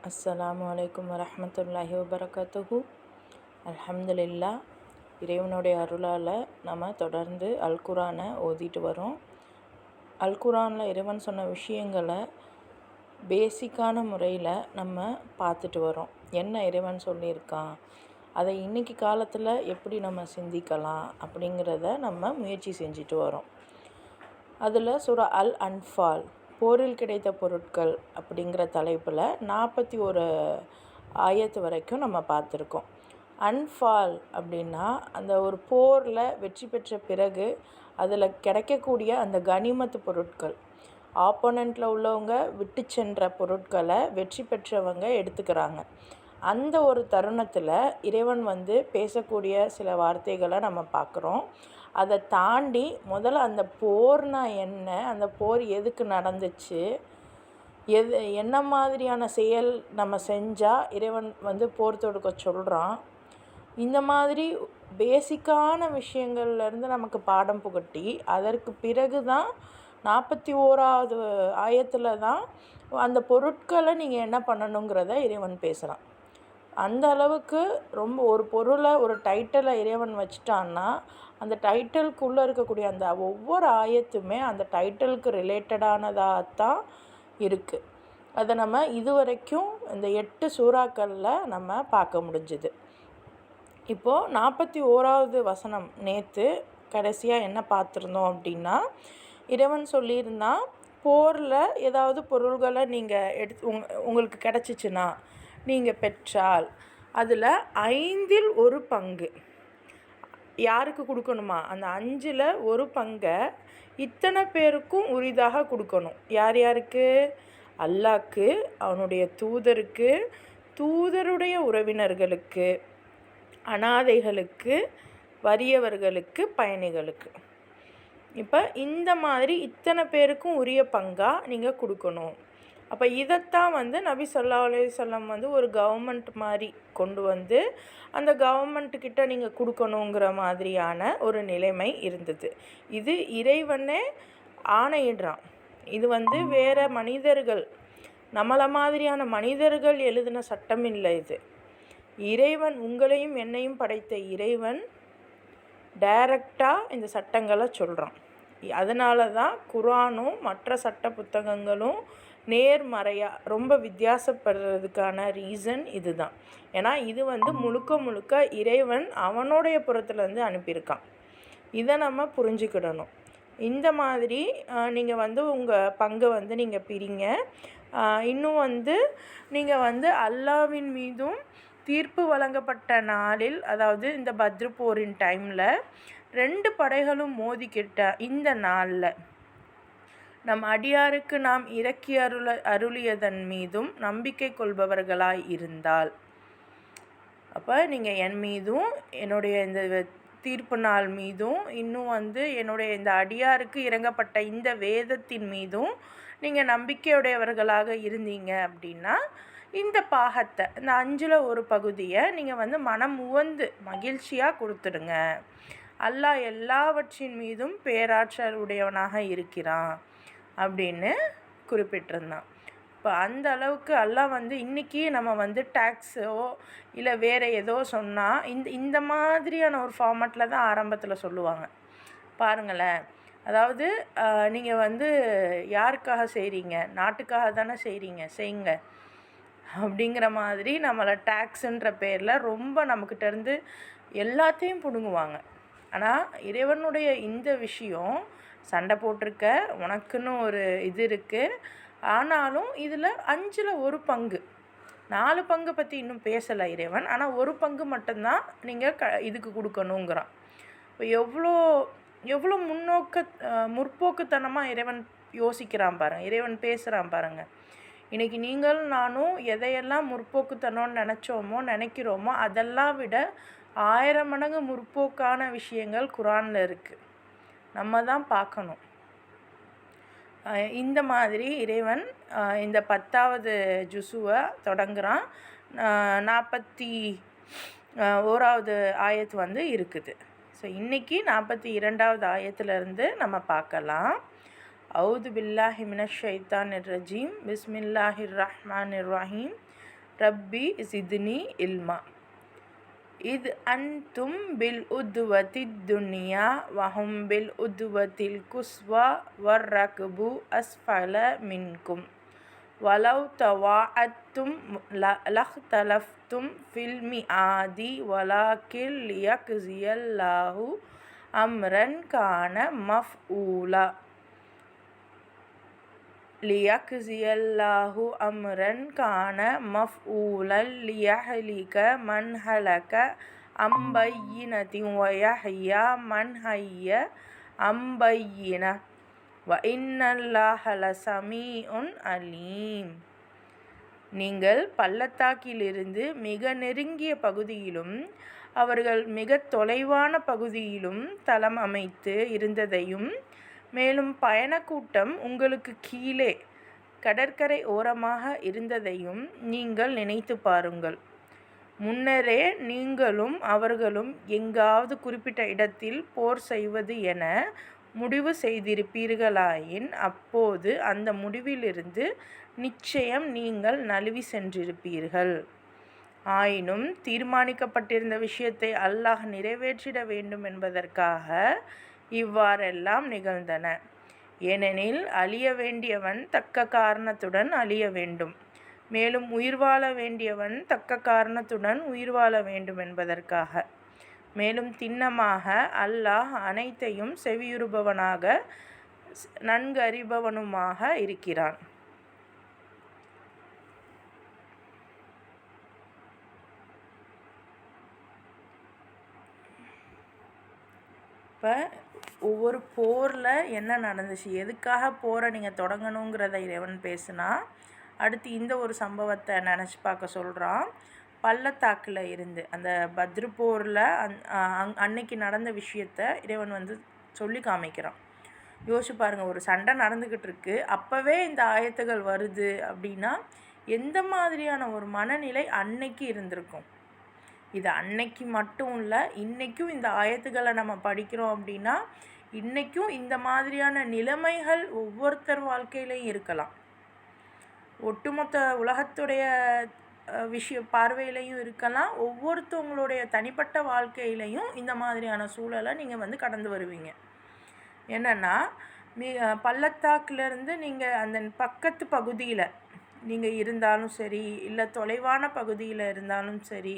அஸ்ஸலாமு அலைக்கும் வரஹ்மத்துல்லாஹி வபரகாத்துஹு. அல்ஹம்துலில்லா. இறைவனுடைய அருளால் நம்ம தொடர்ந்து அல்குரானை ஓதிட்டு வரோம். அல்குரானில் இறைவன் சொன்ன விஷயங்களை பேசிக்கான முறையில் நம்ம பார்த்துட்டு வரோம். என்ன இறைவன் சொல்லியிருக்கான், அதை இன்றைக்கி காலத்தில் எப்படி நம்ம சிந்திக்கலாம் அப்படிங்கிறத நம்ம முயற்சி செஞ்சுட்டு வரோம். அதில் சூரா அல் அன்ஃபால், போரில் கிடைத்த பொருட்கள் அப்படிங்கிற தலைப்பில் 41 ஆயத்து வரைக்கும் நம்ம பார்த்துருக்கோம். அன்ஃபால் அப்படின்னா அந்த ஒரு போரில் வெற்றி பெற்ற பிறகு அதில் கிடைக்கக்கூடிய அந்த கனிமத்து பொருட்கள், ஆப்போனண்ட்டில் உள்ளவங்க விட்டு சென்ற பொருட்களை வெற்றி பெற்றவங்க எடுத்துக்கிறாங்க. அந்த ஒரு தருணத்தில் இறைவன் பேசக்கூடிய சில வார்த்தைகளை நம்ம பார்க்குறோம். அதை தாண்டி முதல்ல அந்த போர்னா என்ன, அந்த போர் எதுக்கு நடந்துச்சு, என்ன மாதிரியான செயல் நம்ம செஞ்சால் இறைவன் போர் தொடுக்க சொல்கிறான், இந்த மாதிரி பேசிக்கான விஷயங்கள்லேருந்து நமக்கு பாடம் புகட்டி அதற்கு பிறகு தான் 41வது ஆயத்தில் தான் அந்த பொருட்களை நீங்கள் என்ன பண்ணணுங்கிறத இறைவன் பேசுகிறான். அந்த அளவுக்கு ரொம்ப ஒரு பொருளை, ஒரு டைட்டிலை இறைவன் வச்சிட்டான்னா அந்த டைட்டிலுக்குள்ளே இருக்கக்கூடிய அந்த ஒவ்வொரு ஆயத்துமே அந்த டைட்டிலுக்கு ரிலேட்டடானதாக தான் இருக்குது. அதை நம்ம இதுவரைக்கும் இந்த 8 சூறாக்களில் நம்ம பார்க்க முடிஞ்சுது. இப்போது 41வது வசனம், நேற்று கடைசியாக என்ன பார்த்துருந்தோம் அப்படின்னா, இறைவன் சொல்லியிருந்தான், போரில் ஏதாவது பொருள்களை நீங்கள் உங்களுக்கு கிடச்சிச்சின்னா, நீங்கள் பெற்றால் அதில் 5ல் 1 பங்கு யாருக்கு கொடுக்கணுமா, அந்த 5ல் 1 பங்கை இத்தனை பேருக்கும் உரிதாக கொடுக்கணும். யார் யாருக்கு? அல்லாஹ்க்கு, அவனுடைய தூதருக்கு, தூதருடைய உறவினர்களுக்கு, அனாதைகளுக்கு, வறியவர்களுக்கு, பயணிகளுக்கு. இப்போ இந்த மாதிரி இத்தனை பேருக்கும் உரிய பங்காக நீங்கள் கொடுக்கணும். அப்போ இதைத்தான் நபி ஸல்லல்லாஹு அலைஹி வஸல்லம் ஒரு கவர்மெண்ட் மாதிரி கொண்டு அந்த கவர்மெண்ட்டுக்கிட்ட நீங்கள் கொடுக்கணுங்கிற மாதிரியான ஒரு நிலைமை இருந்தது. இது இறைவனே ஆணையிடுறான். இது வேறு மனிதர்கள், நம்மளை மாதிரியான மனிதர்கள் எழுதின சட்டம் இல்லை. இது இறைவன், உங்களையும் என்னையும் படைத்த இறைவன் டைரக்டாக இந்த சட்டங்களை சொல்கிறான். அதனால தான் குர்ஆனும் மற்ற சட்ட புத்தகங்களும் நேர்மறையாக ரொம்ப வித்தியாசப்படுறதுக்கான ரீசன் இது தான். ஏன்னா இது முழுக்க முழுக்க இறைவன் அவனுடைய புறத்துலேருந்து அனுப்பியிருக்கான். இதை நம்ம புரிஞ்சுக்கிடணும். இந்த மாதிரி நீங்கள் உங்கள் பங்கை நீங்கள் பிரிங்க. இன்னும் நீங்கள் அல்லாஹ்வின் மீதும் தீர்ப்பு வழங்கப்பட்ட நாளில், அதாவது இந்த பத்ரு போரின் டைமில் 2 படைகளும் மோதிக்கிட்ட இந்த நாளில் நம் அடியாருக்கு நாம் இறக்கி அருளியதன் மீதும் நம்பிக்கை கொள்பவர்களாய் இருந்தால், அப்போ நீங்கள் என் மீதும், என்னுடைய இந்த தீர்ப்பு நாள் மீதும், இன்னும் என்னுடைய இந்த அடியாருக்கு இறங்கப்பட்ட இந்த வேதத்தின் மீதும் நீங்கள் நம்பிக்கையுடையவர்களாக இருந்தீங்க அப்படின்னா, இந்த பாகத்தை, இந்த 5ல் 1 பகுதியை நீங்கள் மனம் உவந்து மகிழ்ச்சியாக கொடுத்துடுங்க. அல்லாஹ் எல்லாவற்றின் மீதும் பேராற்றல் உடையவனாக இருக்கிறான் அப்படின்னு குறிப்பிட்டிருந்தான். இப்போ அந்த அளவுக்கு அல்லாஹ் இன்றைக்கி நம்ம டேக்ஸோ இல்லை வேறு ஏதோ சொன்னால் இந்த மாதிரியான ஒரு ஃபார்மேட்டில் தான் ஆரம்பத்தில் சொல்லுவாங்க. பாருங்களேன், அதாவது நீங்கள் யாருக்காக செய்கிறீங்க, நாட்டுக்காக தானே செய்கிறீங்க, செய்யுங்க அப்படிங்கிற மாதிரி நம்மளை டேக்ஸுன்ற பேரில் ரொம்ப நம்மக்கிட்டேருந்து எல்லாத்தையும் பிடுங்குவாங்க. ஆனால் இறைவனுடைய இந்த விஷயம், சண்டை போட்டிருக்க, உனக்குன்னு ஒரு இது இருக்குது, ஆனாலும் இதில் 5ல் 1 பங்கு, 4 பங்கு பற்றி இன்னும் பேசலை இறைவன், ஆனால் 1 பங்கு மட்டும்தான் நீங்கள் இதுக்கு கொடுக்கணுங்கிறான். இப்போ எவ்வளோ முற்போக்குத்தனமாக இறைவன் யோசிக்கிறான் பாருங்கள், இறைவன் பேசுகிறான் பாருங்கள். இன்றைக்கி நீங்கள் நானும் எதையெல்லாம் முற்போக்குத்தனம்னு நினைக்கிறோமோ அதெல்லாம் விட 1000 மடங்கு முற்போக்கான விஷயங்கள் குர்ஆனில் இருக்குது. நம்ம தான் பார்க்கணும். இந்த மாதிரி இறைவன் இந்த 10வது ஜுஸுவை தொடங்குகிறான். 41வது ஆயத்து இருக்குது. ஸோ இன்றைக்கி 42வது ஆயத்துலேருந்து நம்ம பார்க்கலாம். அவுது பில்லாஹி மினஷ் ஷைத்தானிர் ரஜீம், பிஸ்மில்லாஹிர் ரஹ்மானிர் ரஹீம். ரப்பி ஜித்னி இல்மா. இது அன்தும் பில் உத்வத்தித் துன்யா வஹும் பில் உத்வத்தில் குஸ்வா வர்ரக்பு அஸ்ஃபல மின்கும் வலவ் தவாஅத்தும் லஹ்தலஃப்தும் ஃபில் மிஆதி வலாக்கின் லியக்ஸியல்லாஹு அம்ரன் கான மஃஊலா. லியக்ஸியல்லாஹு அம்ரன் கான மஃஊலன் லியஹ்லிக மன் ஹலக அம் பய்யினத்தின் வயஹ்யா மன் ஹய்ய அம் பய்யின வ இன்னல்லாஹ லஸமீஉன் அலீம். நீங்கள் பள்ளத்தாக்கிலிருந்து மிக நெருங்கிய பகுதியிலும் அவர்கள் மிக தொலைவான பகுதியிலும் தளம் அமைத்து இருந்ததையும், மேலும் பயணக்கூட்டம் உங்களுக்கு கீழே கடற்கரை ஓரமாக இருந்ததையும் நீங்கள் நினைத்து பாருங்கள். முன்னரே நீங்களும் அவர்களும் எங்காவது குறிப்பிட்ட இடத்தில் போர் செய்வது என முடிவு செய்திருப்பீர்களாயின், அப்போது அந்த முடிவிலிருந்து நிச்சயம் நீங்கள் நழுவி சென்றிருப்பீர்கள். ஆயினும் தீர்மானிக்கப்பட்டிருந்த விஷயத்தை அல்லாஹ் நிறைவேற்றிட வேண்டும் என்பதற்காக இவ்வாறெல்லாம் நிகழ்ந்தன. ஏனெனில் அழிய வேண்டியவன் தக்க காரணத்துடன் அழிய வேண்டும், மேலும் உயிர் வாழ வேண்டியவன் தக்க காரணத்துடன் உயிர் வாழ வேண்டும் என்பதற்காக. மேலும் திண்ணமாக அல்லாஹ் அனைத்தையும் செவியுறுபவனாக நன்கறிபவனுமாக இருக்கிறான். இப்போ ஒவ்வொரு போரில் என்ன நடந்துச்சு, எதுக்காக போரை நீங்கள் தொடங்கணுங்கிறத இறைவன் பேசுனா, அடுத்து இந்த ஒரு சம்பவத்தை நினச்சி பார்க்க சொல்கிறான். பள்ளத்தாக்கில் இருந்து அந்த பத்ரு போரில் அன்னைக்கு நடந்த விஷயத்தை இறைவன் சொல்லி காமிக்கிறான். யோசிச்சு பாருங்கள், ஒரு சண்டை நடந்துக்கிட்டு இருக்கு, அப்போவே இந்த ஆயத்துகள் வருது அப்படின்னா எந்த மாதிரியான ஒரு மனநிலை அன்னைக்கு இருந்திருக்கும். இது அன்னைக்கு மட்டும் இல்லை, இன்றைக்கும் இந்த ஆயத்துக்களை நம்ம படிக்கிறோம் அப்படின்னா இன்றைக்கும் இந்த மாதிரியான நிலைமைகள் ஒவ்வொருத்தர் வாழ்க்கையிலையும் இருக்கலாம். ஒட்டுமொத்த உலகத்துடைய பார்வையிலையும் இருக்கலாம், ஒவ்வொருத்தவங்களுடைய தனிப்பட்ட வாழ்க்கையிலையும் இந்த மாதிரியான சூழலை நீங்கள் கடந்து வருவீங்க. என்னென்னா, பள்ளத்தாக்கிலேருந்து நீங்கள் அந்த பக்கத்து பகுதியில் நீங்கள் இருந்தாலும் சரி, இல்லை தொலைவான பகுதியில் இருந்தாலும் சரி,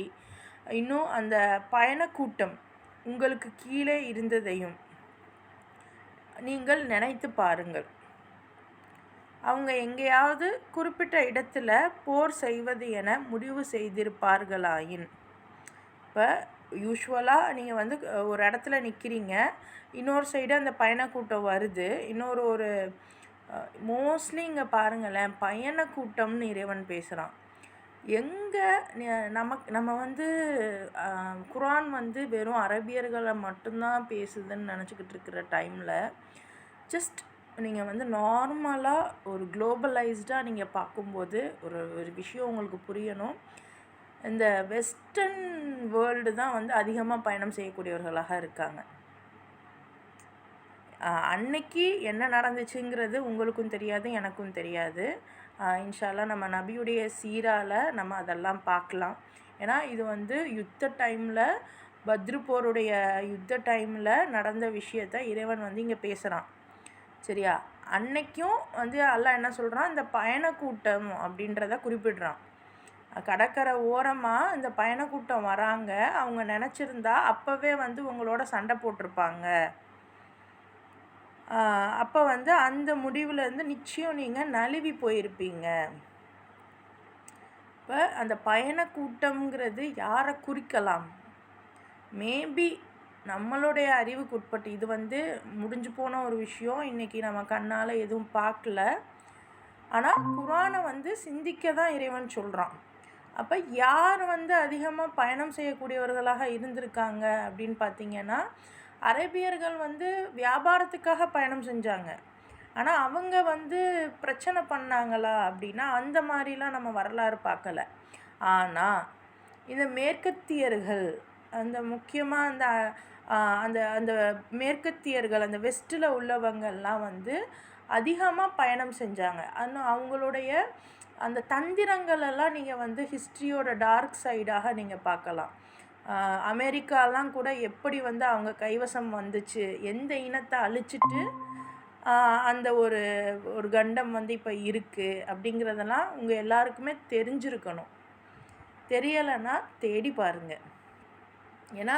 இன்னும் அந்த பயணக்கூட்டம் உங்களுக்கு கீழே இருந்ததையும் நீங்கள் நினைத்து பாருங்கள். அவங்க எங்கேயாவது குறிப்பிட்ட இடத்துல போர் செய்வது என முடிவு செய்திருப்பார்களாயின், இப்போ யூஸ்வலாக நீங்கள் ஒரு இடத்துல நிற்கிறீங்க, இன்னொரு சைடு அந்த பயணக்கூட்டம் வருது, ஒரு மோஸ்ட்லி இங்கே பாருங்களேன், பயணக்கூட்டம்னு இறைவன் பேசுகிறான். எங்கே நம்ம குரான் வெறும் அரபியர்களை மட்டும்தான் பேசுதுன்னு நினச்சிக்கிட்டு இருக்கிற டைமில், ஜஸ்ட் நீங்கள் நார்மலாக ஒரு குளோபலைஸ்டாக நீங்கள் பார்க்கும்போது ஒரு விஷயம் உங்களுக்கு புரியணும். இந்த வெஸ்டர்ன் வேர்ல்டு தான் அதிகமாக பயணம் செய்யக்கூடியவர்களாக இருக்காங்க. அன்னைக்கு என்ன நடந்துச்சுங்கிறது உங்களுக்கும் தெரியாது, எனக்கும் தெரியாது. இன்ஷா அல்லாஹ் நம்ம நபியுடைய சீரால் நம்ம அதெல்லாம் பார்க்கலாம். ஏன்னா இது யுத்த டைமில், பத்ரு போருடைய யுத்த டைமில் நடந்த விஷயத்தை இறைவன் இங்கே பேசுகிறான். சரியா? அன்னைக்கும் அல்லாஹ் என்ன சொல்கிறான், இந்த பயணக்கூட்டம் அப்படின்றத குறிப்பிடுறான். கடற்கரை ஓரமாக இந்த பயணக்கூட்டம் வராங்க, அவங்க நினச்சிருந்தா அப்போவே உங்களோட சண்டை போட்டிருப்பாங்க. அப்போ அந்த முடிவுலேருந்து நிச்சயம் நீங்கள் நழுவி போயிருப்பீங்க. இப்போ அந்த பயணக்கூட்டம்ங்கிறது யாரை குறிக்கலாம்? மேபி நம்மளுடைய அறிவுக்கு உட்பட்டு, இது முடிஞ்சு போன ஒரு விஷயம், இன்றைக்கி நம்ம கண்ணால் எதுவும் பார்க்கல. ஆனால் குரானை சிந்திக்க தான் இறைவன் சொல்கிறான். அப்போ யார் அதிகமாக பயணம் செய்யக்கூடியவர்களாக இருந்திருக்காங்க அப்படின்னு பார்த்திங்கன்னா, அரேபியர்கள் வியாபாரத்துக்காக பயணம் செஞ்சாங்க. ஆனால் அவங்க பிரச்சனை பண்ணாங்களா அப்படின்னா அந்த மாதிரிலாம் நம்ம வரலாறு பார்க்கல. ஆனால் இந்த மேற்கத்தியர்கள், அந்த முக்கியமாக அந்த அந்த அந்த மேற்கத்தியர்கள், அந்த வெஸ்ட்டில் உள்ளவங்கள்லாம் அதிகமாக பயணம் செஞ்சாங்க. அவங்களுடைய அந்த தந்திரங்களெல்லாம் நீங்கள் வந்து ஹிஸ்ட்ரியோட டார்க் சைடாக நீங்கள் பார்க்கலாம். அமெரிக்காலாம் கூட எப்படி வந்து அவங்க கைவசம் வந்துச்சு, எந்த இனத்தை அழிச்சிட்டு அந்த ஒரு ஒரு கண்டம் வந்து இப்போ இருக்குது அப்படிங்கிறதெல்லாம் உங்கள் எல்லாருக்குமே தெரிஞ்சிருக்கணும். தெரியலைன்னா தேடி பாருங்கள். ஏன்னா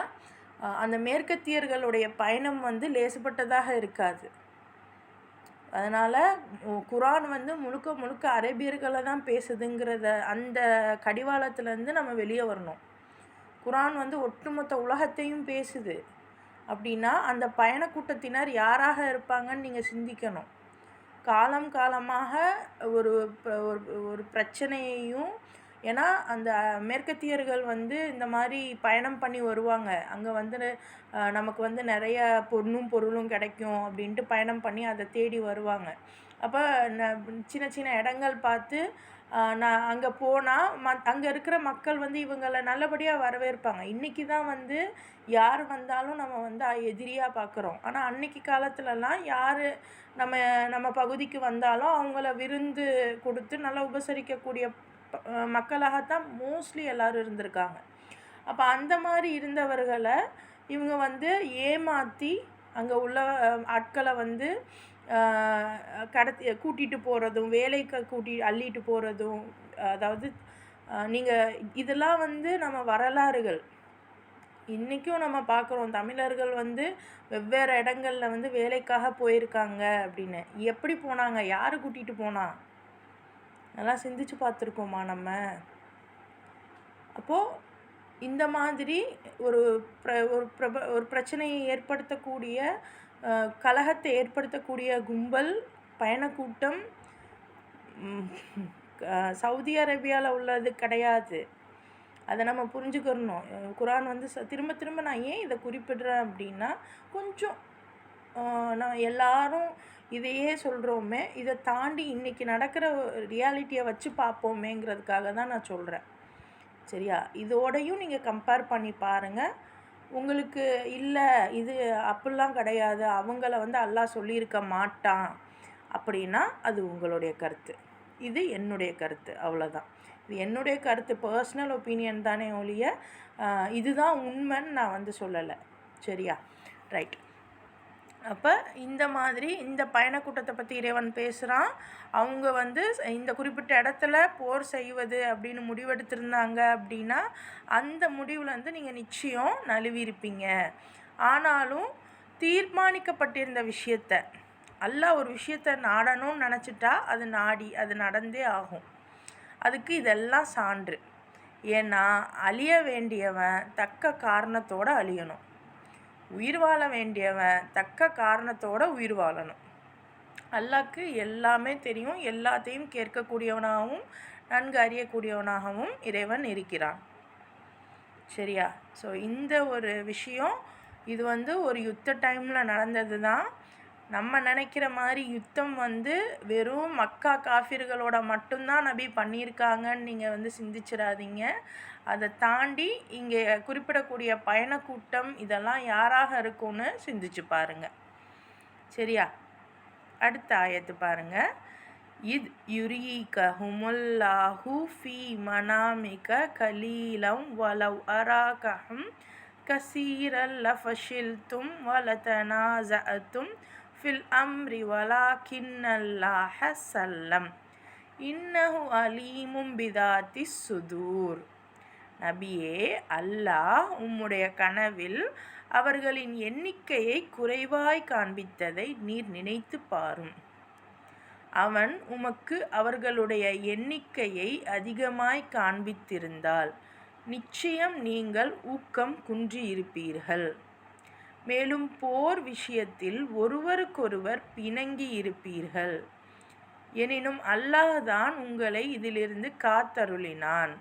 அந்த மேற்கத்தியர்களுடைய பயணம் வந்து லேசுப்பட்டதாக இருக்காது. அதனால் குரான் வந்து முழுக்க முழுக்க அரேபியர்களை தான் பேசுதுங்கிறத அந்த கடிவாளத்துலேருந்து நம்ம வெளியே வரணும். குரான் வந்து ஒட்டுமொத்த உலகத்தையும் பேசுது அப்படின்னா அந்த பயணக்கூட்டத்தினர் யாராக இருப்பாங்கன்னு நீங்கள் சிந்திக்கணும். காலம் காலமாக ஒரு ஒரு பிரச்சனையையும், ஏன்னா அந்த மேற்கத்தியர்கள் வந்து இந்த மாதிரி பயணம் பண்ணி வருவாங்க, அங்கே வந்து நமக்கு வந்து நிறைய பொருளும் கிடைக்கும் அப்படின்ட்டு பயணம் பண்ணி அதை தேடி வருவாங்க. அப்போ சின்ன சின்ன இடங்கள் பார்த்து நான் அங்கே போனால் அங்கே இருக்கிற மக்கள் வந்து இவங்களை நல்லபடியாக வரவேற்பாங்க. இன்றைக்கி தான் வந்து யார் வந்தாலும் நம்ம வந்து எதிரியாக பார்க்குறோம். ஆனால் அன்றைக்கி காலத்துலலாம் யார் நம்ம பகுதிக்கு வந்தாலும் அவங்கள விருந்து கொடுத்து நல்லா உபசரிக்கக்கூடிய மக்களாகத்தான் மோஸ்ட்லி எல்லோரும் இருந்திருக்காங்க. அப்போ அந்த மாதிரி இருந்தவர்களை இவங்க வந்து ஏமாற்றி அங்கே உள்ள ஆட்களை வந்து கூட்டிகிட்டு போகிறதும், வேலைக்கு அள்ளிட்டு போகிறதும், அதாவது நீங்கள் இதெல்லாம் வந்து நம்ம வரலாறுகள் இன்றைக்கும் நம்ம பார்க்குறோம். தமிழர்கள் வந்து வெவ்வேறு இடங்களில் வந்து வேலைக்காக போயிருக்காங்க அப்படின்னு. எப்படி போனாங்க, யார் கூட்டிகிட்டு போனா, அதெல்லாம் சிந்திச்சு பார்த்துருக்கோமா நம்ம? அப்போது இந்த மாதிரி ஒரு ஒரு பிரச்சனையை ஏற்படுத்தக்கூடிய, கலகத்தை ஏற்படுத்தக்கூடிய கும்பல் பயணக்கூட்டம் சவுதி அரேபியாவில் உள்ளது கிடையாது. அதை நம்ம புரிஞ்சுக்கிறணும். குரான் வந்து திரும்ப திரும்ப நான் ஏன் இதை குறிப்பிடுறேன் அப்படின்னா, கொஞ்சம் நான் எல்லாரும் இதையே சொல்கிறோமே, இதை தாண்டி இன்றைக்கி நடக்கிற ரியாலிட்டியை வச்சு பார்ப்போமேங்கிறதுக்காக தான் நான் சொல்கிறேன். சரியா? இதோடையும் நீங்கள் கம்பேர் பண்ணி பாருங்கள். உங்களுக்கு இல்லை இது அப்படிலாம் கிடையாது, அவங்கள வந்து அல்லாஹ் சொல்லியிருக்க மாட்டான் அப்படின்னா அது உங்களுடைய கருத்து. இது என்னுடைய கருத்து, அவ்வளோதான். இது என்னுடைய கருத்து, பர்சனல் ஒப்பீனியன் தானே ஒழிய இதுதான் உண்மைன்னு நான் வந்து சொல்லலை. சரியா? ரைட். அப்போ இந்த மாதிரி இந்த பயணக்கூட்டத்தை பற்றி இறைவன் பேசுகிறான். அவங்க வந்து இந்த குறிப்பிட்ட இடத்துல போர் செய்வது அப்படின்னு முடிவெடுத்திருந்தாங்க அப்படின்னா அந்த முடிவுலேருந்து நீங்கள் நிச்சயம் நழுவிருப்பீங்க. ஆனாலும் தீர்மானிக்கப்பட்டிருந்த விஷயத்தை அல்லாஹ் ஒரு விஷயத்தை நாடணும்னு நினச்சிட்டா அது நடந்தே ஆகும். அதுக்கு இதெல்லாம் சான்று. ஏன்னா அழிய வேண்டியவன் தக்க காரணத்தோடு அழியணும், உயிர் வாழ வேண்டியவன் தக்க காரணத்தோடு உயிர் வாழணும். அல்லாஹ்க்கு எல்லாமே தெரியும், எல்லாத்தையும் கேட்கக்கூடியவனாகவும் நன்கு அறியக்கூடியவனாகவும் இறைவன் இருக்கிறான். சரியா? ஸோ இந்த ஒரு விஷயம் இது வந்து ஒரு யுத்த டைமில் நடந்தது தான். நம்ம நினைக்கிற மாதிரி யுத்தம் வந்து வெறும் மக்கா காஃபிர்களோட மட்டும்தான் நபி பண்ணியிருக்காங்கன்னு நீங்கள் வந்து சிந்திச்சிடாதீங்க. அதை தாண்டி இங்கே குறிப்பிடக்கூடிய பயணக்கூட்டம் இதெல்லாம் யாராக இருக்கும்னு சிந்திச்சு பாருங்கள். சரியா? அடுத்த ஆயத்து பாருங்கள். இத் யுரீகஹுமுல்லாஹு ஃபீ மனாமிக கலீலம் வலவ் அராகஹும் கசீரல் லஃபஷில்தும் வலதனாஸஅதும் ஃபில் அம்ரி வலாகின்னல்லாஹ ஸல்லம் இன்னஹு அலீமும் பிதாத்தி சுதூர். நபியே, அல்லாஹ் உம்முடைய கனவில் அவர்களின் எண்ணிக்கையை குறைவாய் காண்பித்ததை நீர் நினைத்து பாரும். அவன் உமக்கு அவர்களுடைய எண்ணிக்கையை அதிகமாய் காண்பித்திருந்தால் நிச்சயம் நீங்கள் ஊக்கம் குன்றியிருப்பீர்கள். மேலும் போர் விஷயத்தில் ஒருவருக்கொருவர் பிணங்கி இருப்பீர்கள். எனினும் அல்லாஹ்தான் உங்களை இதிலிருந்து காத்தருளினான்.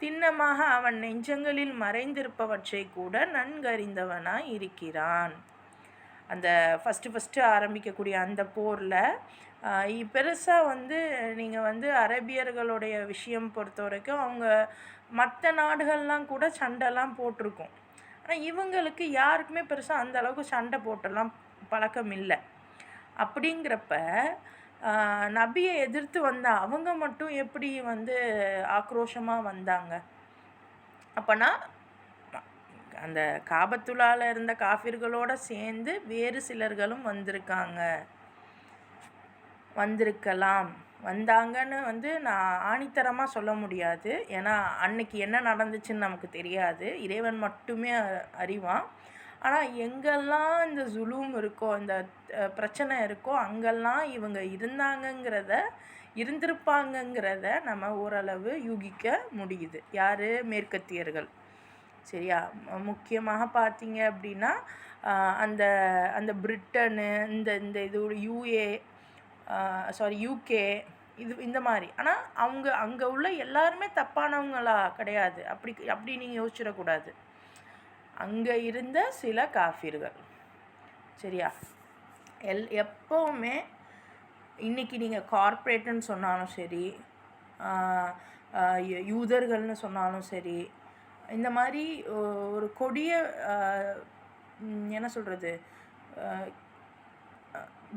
திண்ணமாக அவன் நெஞ்சங்களில் மறைந்திருப்பவற்றை கூட நன்கறிந்தவனாய் இருக்கிறான். அந்த ஃபஸ்ட்டு ஆரம்பிக்கக்கூடிய அந்த போரில் பெருசாக வந்து நீங்கள் வந்து அரேபியர்களுடைய விஷயம் பொறுத்த வரைக்கும் அவங்க மற்ற நாடுகள்லாம் கூட சண்டைலாம் போட்டிருக்கும். ஆனால் இவங்களுக்கு யாருக்குமே பெருசாக அந்த அளவுக்கு சண்டை போட்டெல்லாம் பழக்கம் இல்லை. அப்படிங்கிறப்ப நபியை எதிர்த்து வந்த அவங்க மட்டும் எப்படி வந்து ஆக்ரோஷமாக வந்தாங்க? அப்போனா அந்த காபத்துல்லால இருந்த காஃபிர்களோடு சேர்ந்து வேறு சிலர்களும் வந்திருக்கலாம். வந்தாங்கன்னு வந்து நான் ஆணித்தரமாக சொல்ல முடியாது. ஏன்னா அன்னைக்கு என்ன நடந்துச்சுன்னு நமக்கு தெரியாது. இறைவன் மட்டுமே அறிவான். ஆனால் எங்கெல்லாம் இந்த ஜுலூம் இருக்கோ, இந்த பிரச்சனை இருக்கோ, அங்கெல்லாம் இவங்க இருந்திருப்பாங்கங்கிறத நம்ம ஓரளவு யூகிக்க முடியுது. யார்? மேற்கத்தியர்கள். சரியா? முக்கியமாக பார்த்தீங்க அப்படின்னா அந்த அந்த பிரிட்டனு, இந்த இது யூகே, இந்த மாதிரி. ஆனால் அங்கே உள்ள எல்லாருமே தப்பானவங்களா கிடையாது. அப்படி நீங்கள் யோசிச்சிடக்கூடாது. அங்கே இருந்த சில காஃபிர்கள். சரியா? எப்போவுமே இன்றைக்கி நீங்கள் கார்ப்பரேட்டுன்னு சொன்னாலும் சரி, யூதர்கள்னு சொன்னாலும் சரி, இந்த மாதிரி ஒரு கொடிய என்ன சொல்கிறது,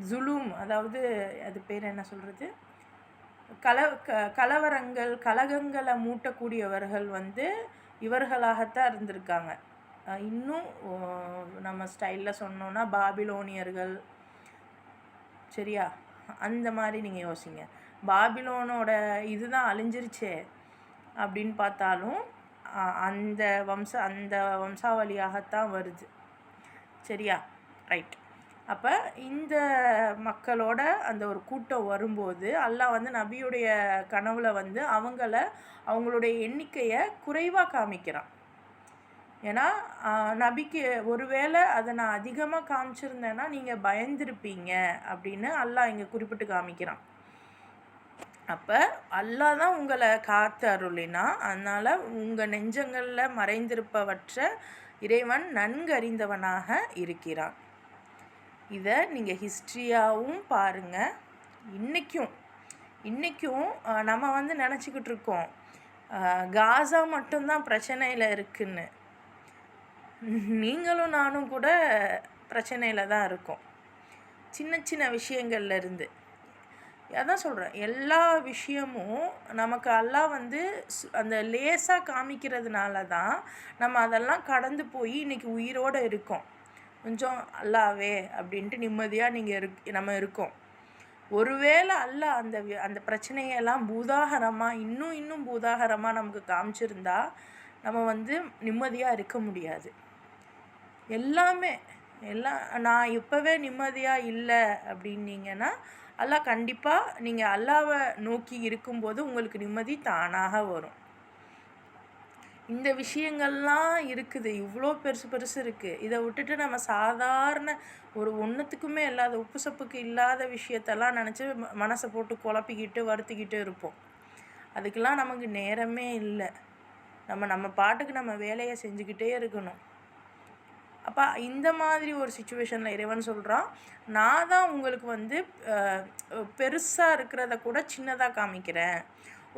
ஜுலூம், அதாவது அது பேர் என்ன சொல்கிறது, கலவரங்கள், கலகங்களை மூட்டக்கூடியவர்கள் வந்து இவர்களாகத்தான் இருந்திருக்காங்க. இன்னும் நம்ம ஸ்டைலில் சொன்னோன்னா பாபிலோனியர்கள். சரியா? அந்த மாதிரி நீங்கள் யோசிங்க. பாபிலோனோட இதுதான் அழிஞ்சிருச்சே அப்படின்னு பார்த்தாலும் அந்த வம்சாவளியாகத்தான் வருது. சரியா? ரைட். அப்போ இந்த மக்களோட அந்த ஒரு கூட்டம் வரும்போது அல்லாஹ் வந்து நபியுடைய கனவுல வந்து அவங்களுடைய எண்ணிக்கையை குறைவாக காமிக்கிறான். ஏன்னா நபிக்கு ஒருவேளை அதை நான் அதிகமாக காமிச்சிருந்தேன்னா நீங்கள் பயந்துருப்பீங்க அப்படின்னு அல்லாஹ் இங்கே குறிப்பிட்டு காமிக்கிறான். அப்போ அல்லாஹ் தான் உங்களை காத்து அருளினா, அதனால் உங்கள் நெஞ்சங்களில் மறைந்திருப்பவற்றை இறைவன் நன்கு அறிந்தவனாக இருக்கிறான். இதை நீங்கள் ஹிஸ்ட்ரியாகவும் பாருங்கள். இன்றைக்கும் நம்ம வந்து நினச்சிக்கிட்டு இருக்கோம் காசா மட்டும்தான் பிரச்சனையில் இருக்குன்னு. நீங்களும் நானும் கூட பிரச்சனையில் தான் இருக்கோம், சின்ன சின்ன விஷயங்கள்லேருந்து. அதான் சொல்கிறேன், எல்லா விஷயமும் நமக்கு அல்லாஹ் வந்து அந்த லேசாக காமிக்கிறதுனால தான் நம்ம அதெல்லாம் கடந்து போய் இன்றைக்கி உயிரோடு இருக்கோம். கொஞ்சம் அல்லாவே அப்படின்ட்டு நிம்மதியாக நம்ம இருக்கோம். ஒருவேளை அல்லாஹ் அந்த பிரச்சனையெல்லாம் பூதாகரமாக இன்னும் பூதாகரமாக நமக்கு காமிச்சிருந்தா நம்ம வந்து நிம்மதியாக இருக்க முடியாது. எல்லாம் நான் இப்போவே நிம்மதியாக இல்லை அப்படின்னீங்கன்னா அல்லாஹ் கண்டிப்பாக நீங்கள் அல்லாவை நோக்கி இருக்கும்போது உங்களுக்கு நிம்மதி தானாக வரும். இந்த விஷயங்கள்லாம் இருக்குது, இவ்வளோ பெருசு இருக்குது. இதை விட்டுட்டு நம்ம சாதாரண ஒரு ஒன்றுத்துக்குமே இல்லாத, உப்பு சப்புக்கு இல்லாத விஷயத்தெல்லாம் நினச்சி மனசை போட்டு குழப்பிக்கிட்டு வருத்திக்கிட்டு இருப்போம். அதுக்கெல்லாம் நமக்கு நேரமே இல்லை. நம்ம பாட்டுக்கு நம்ம வேலையை செஞ்சுக்கிட்டே இருக்கணும். அப்போ இந்த மாதிரி ஒரு சிச்சுவேஷனில் இறைவன் சொல்கிறான், நான் தான் உங்களுக்கு வந்து பெருசாக இருக்கிறத கூட சின்னதாக காமிக்கிறேன்.